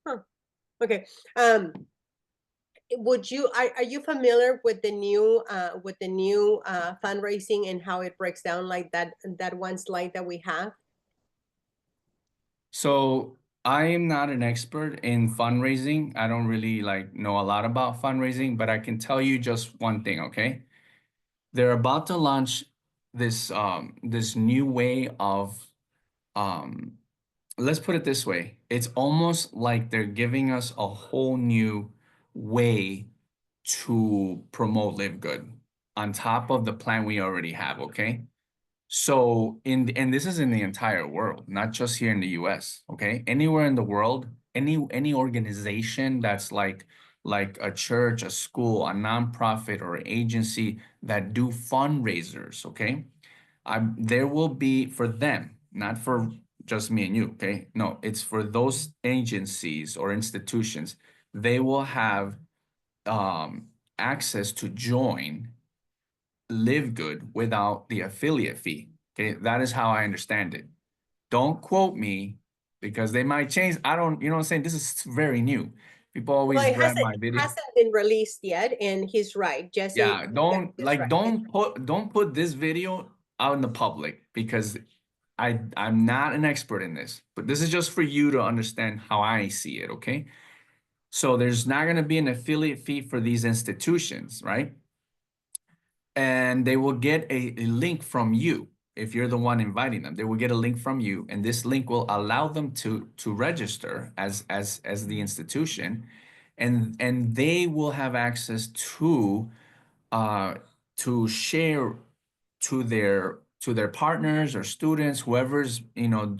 Huh. Okay. Are you familiar with the new fundraising and how it breaks down like that one slide that we have? So I am not an expert in fundraising. I don't really know a lot about fundraising, but I can tell you just one thing, okay? They're about to launch this new way of let's put it this way. It's almost like they're giving us a whole new way to promote LiveGood on top of the plan we already have, okay? So and this is in the entire world, not just here in the US, okay? Anywhere in the world, any organization that's like a church, a school, a nonprofit, or an agency that do fundraisers, okay? There will be for them, not for just me and you, okay? No, it's for those agencies or institutions. They will have access to join LiveGood without the affiliate fee. Okay, that is how I understand it. Don't quote me because they might change. I don't, you know what I'm saying? This is very new. People always grab my video. It hasn't been released yet, and he's right. Jesse. Yeah, don't put this video out in the public because I'm not an expert in this, but this is just for you to understand how I see it, okay? So there's not going to be an affiliate fee for these institutions, right? And they will get a link from you. If you're the one inviting them, they will get a link from you, and this link will allow them to register as the institution, and they will have access to share to their partners or students, whoever's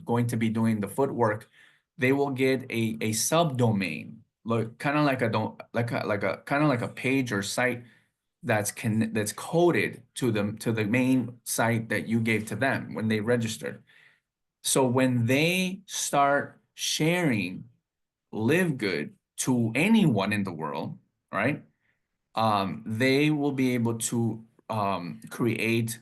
going to be doing the footwork. They will get a subdomain, like kind of like a kind of like a page or site that's coded to the main site that you gave to them when they registered. So when they start sharing LiveGood to anyone in the world, right? They will be able to create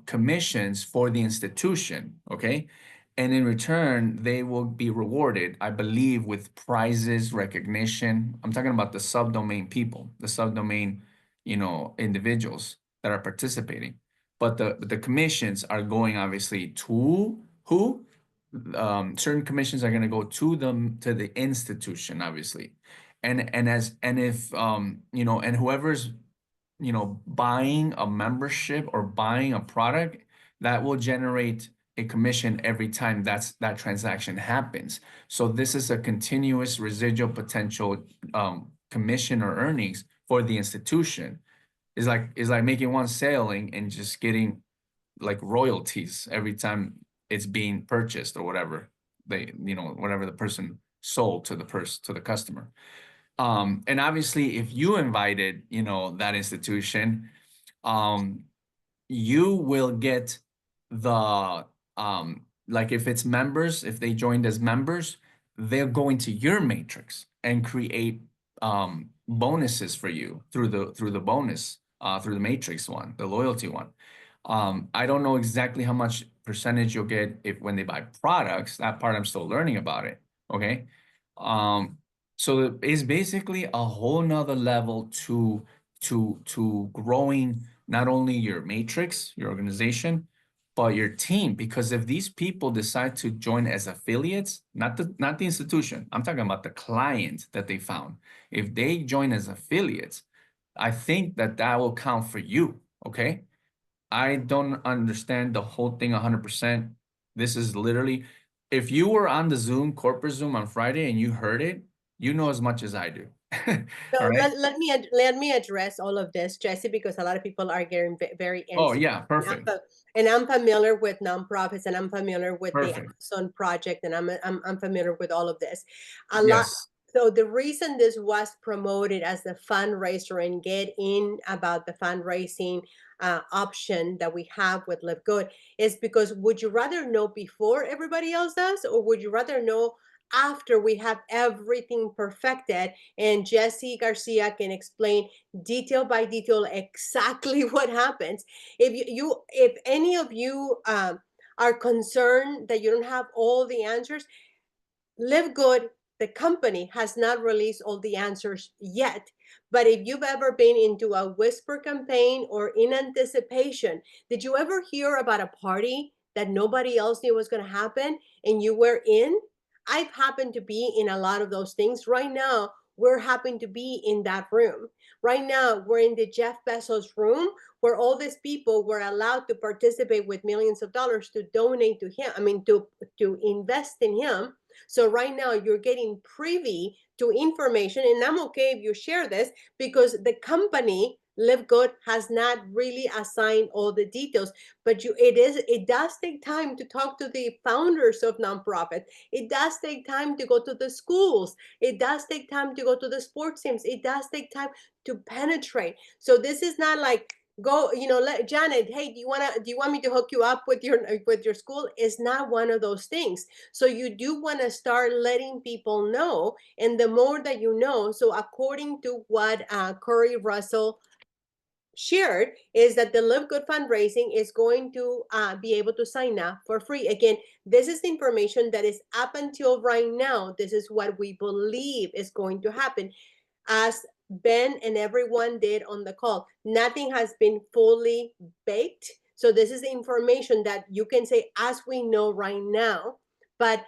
commissions for the institution, okay? And in return, they will be rewarded, I believe, with prizes, recognition. I'm talking about the subdomain people, the subdomain, individuals that are participating. But the commissions are going obviously to who? Certain commissions are going to go to the institution, obviously. And if and whoever's buying a membership or buying a product, that will generate a commission every time that transaction happens. So this is a continuous residual potential commission or earnings for the institution. It's like making one sale and just getting like royalties every time it's being purchased or whatever whatever the person sold to the customer. And obviously, if you invited, that institution, you will get the, like if it's members, if they joined as members, they'll go into your matrix and create bonuses for you through the bonus, through the matrix one, the loyalty one. I don't know exactly how much percentage you'll get when they buy products. That part I'm still learning about it. Okay. So it's basically a whole nother level to growing not only your matrix, your organization, but your team. Because if these people decide to join as affiliates, not the institution, I'm talking about the client that they found. If they join as affiliates, I think that will count for you. Okay. I don't understand the whole thing 100%. This is literally, if you were on the corporate Zoom on Friday and you heard it, you know as much as I do. So All right. let me address all of this, Jesse, because a lot of people are getting very antsy. Oh yeah, perfect. And I'm familiar with nonprofits, and I'm familiar with the Perfect. Amazon project, and I'm familiar with all of this. Yes. So the reason this was promoted as the fundraiser and get in about the fundraising option that we have with LiveGood is because would you rather know before everybody else does, or would you rather know after we have everything perfected and Jesse Garcia can explain detail by detail exactly what happens? If any of you are concerned that you don't have all the answers, LiveGood, the company, has not released all the answers yet. But if you've ever been into a whisper campaign or in anticipation, did you ever hear about a party that nobody else knew was going to happen and you were in? I've happened to be in a lot of those things. Right now, we're happen to be in that room. Right now, we're in the Jeff Bezos room where all these people were allowed to participate with millions of dollars to donate to him. I mean, to invest in him. So right now you're getting privy to information, and I'm okay if you share this because the company LiveGood has not really assigned all the details, but it does take time to talk to the founders of nonprofits. It does take time to go to the schools. It does take time to go to the sports teams. It does take time to penetrate. So this is not like go, let Janet, hey, do you want me to hook you up with your school? It's not one of those things. So you do want to start letting people know, and the more that you know. So according to what Corey Russell shared, is that the LiveGood fundraising is going to be able to sign up for free. Again, this is the information that is up until right now. This is what we believe is going to happen. As Ben and everyone did on the call, nothing has been fully baked. So this is the information that you can say, as we know right now, but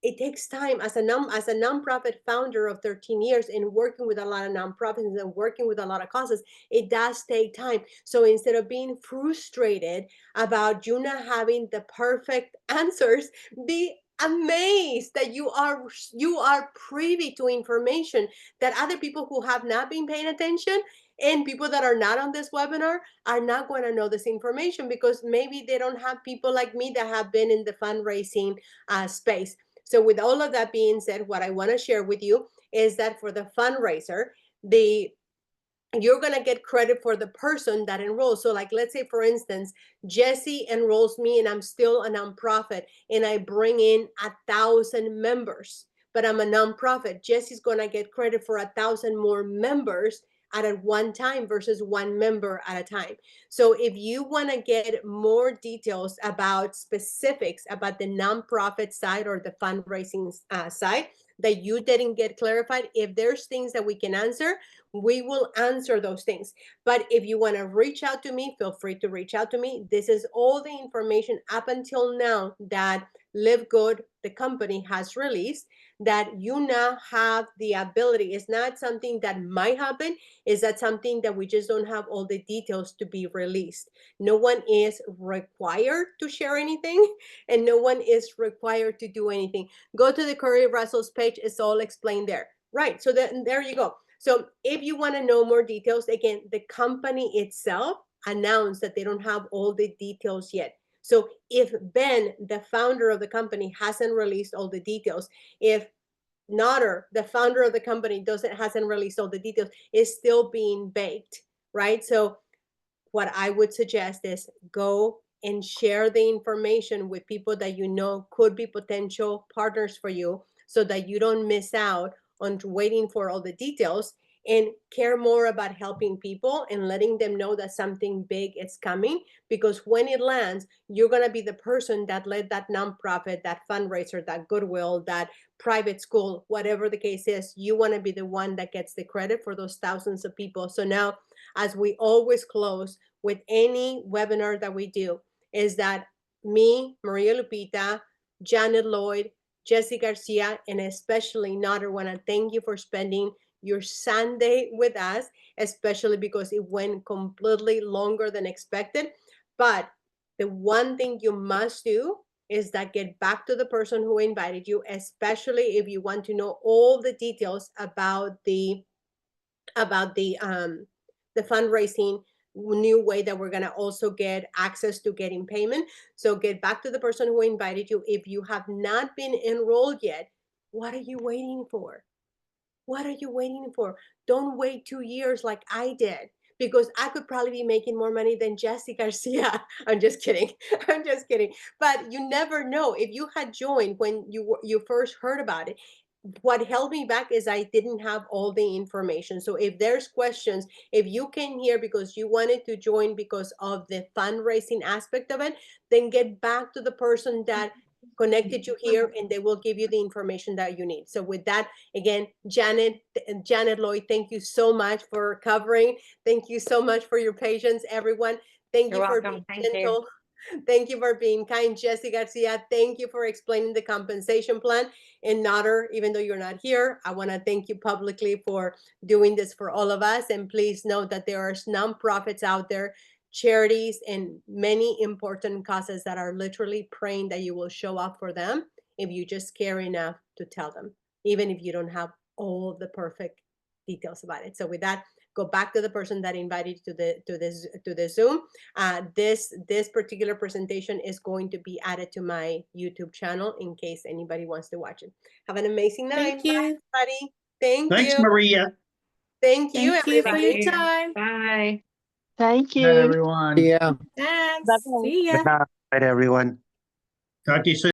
it takes time as a nonprofit founder of 13 years and working with a lot of nonprofits and working with a lot of causes. It does take time. So instead of being frustrated about you not having the perfect answers, be amazed that you are privy to information that other people who have not been paying attention and people that are not on this webinar are not going to know this information because maybe they don't have people like me that have been in the fundraising space. So with all of that being said, what I want to share with you is that for the fundraiser, you're going to get credit for the person that enrolls. So like, let's say, for instance, Jesse enrolls me and I'm still a nonprofit and I bring in 1,000 members, but I'm a nonprofit. Jesse's going to get credit for 1,000 more members at one time versus one member at a time. So if you want to get more details about specifics about the nonprofit side or the fundraising side that you didn't get clarified, if there's things that we can answer, we will answer those things. But if you want to reach out to me, feel free to reach out to me. This is all the information up until now that LiveGood, the company, has released, that you now have the ability. It's not something that might happen. Is that something that we just don't have all the details to be released? No one is required to share anything, and no one is required to do anything. Go to the Curry Russell's page. It's all explained there. Right. So there you go. So if you want to know more details, again, the company itself announced that they don't have all the details yet. So if Ben, the founder of the company, hasn't released all the details, if Nauder, the founder of the company, hasn't released all the details, it's still being baked, right? So what I would suggest is go and share the information with people that you know could be potential partners for you so that you don't miss out on waiting for all the details, and care more about helping people and letting them know that something big is coming, because when it lands, you're going to be the person that led that nonprofit, that fundraiser, that Goodwill, that private school, whatever the case is. You want to be the one that gets the credit for those thousands of people. So now, as we always close with any webinar that we do, is that me, Maria Lupita, Janet Lloyd, Jesse Garcia, and especially Nauder want to thank you for spending your Sunday with us, especially because it went completely longer than expected. But the one thing you must do is that get back to the person who invited you, especially if you want to know all the details about the fundraising new way that we're going to also get access to getting payment. So get back to the person who invited you. If you have not been enrolled yet, what are you waiting for? What are you waiting for? Don't wait 2 years like I did, because I could probably be making more money than Jesse Garcia. I'm just kidding. I'm just kidding. But you never know. If you had joined when you first heard about it, what held me back is I didn't have all the information. So if there's questions, if you came here because you wanted to join because of the fundraising aspect of it, then get back to the person that connected you here, and they will give you the information that you need. So with that, again, Janet Lloyd, thank you so much for covering. Thank you so much for your patience, everyone. Thank You're you for welcome. being Thank you. gentle. Thank you for being kind. Jesse Garcia, thank you for explaining the compensation plan. And Nauder, even though you're not here, I want to thank you publicly for doing this for all of us. And please note that there are nonprofits out there, charities, and many important causes that are literally praying that you will show up for them if you just care enough to tell them, even if you don't have all the perfect details about it. So with that, go back to the person that invited you to the Zoom. This particular presentation is going to be added to my YouTube channel in case anybody wants to watch it. Have an amazing night. Thank you. Bye, everybody. Thank Thanks, you. Maria. Thank you, Thank you for everybody. your time. Bye. Thank Bye, you. everyone. Yeah. Bye-bye. Good night, everyone. Talk to you soon.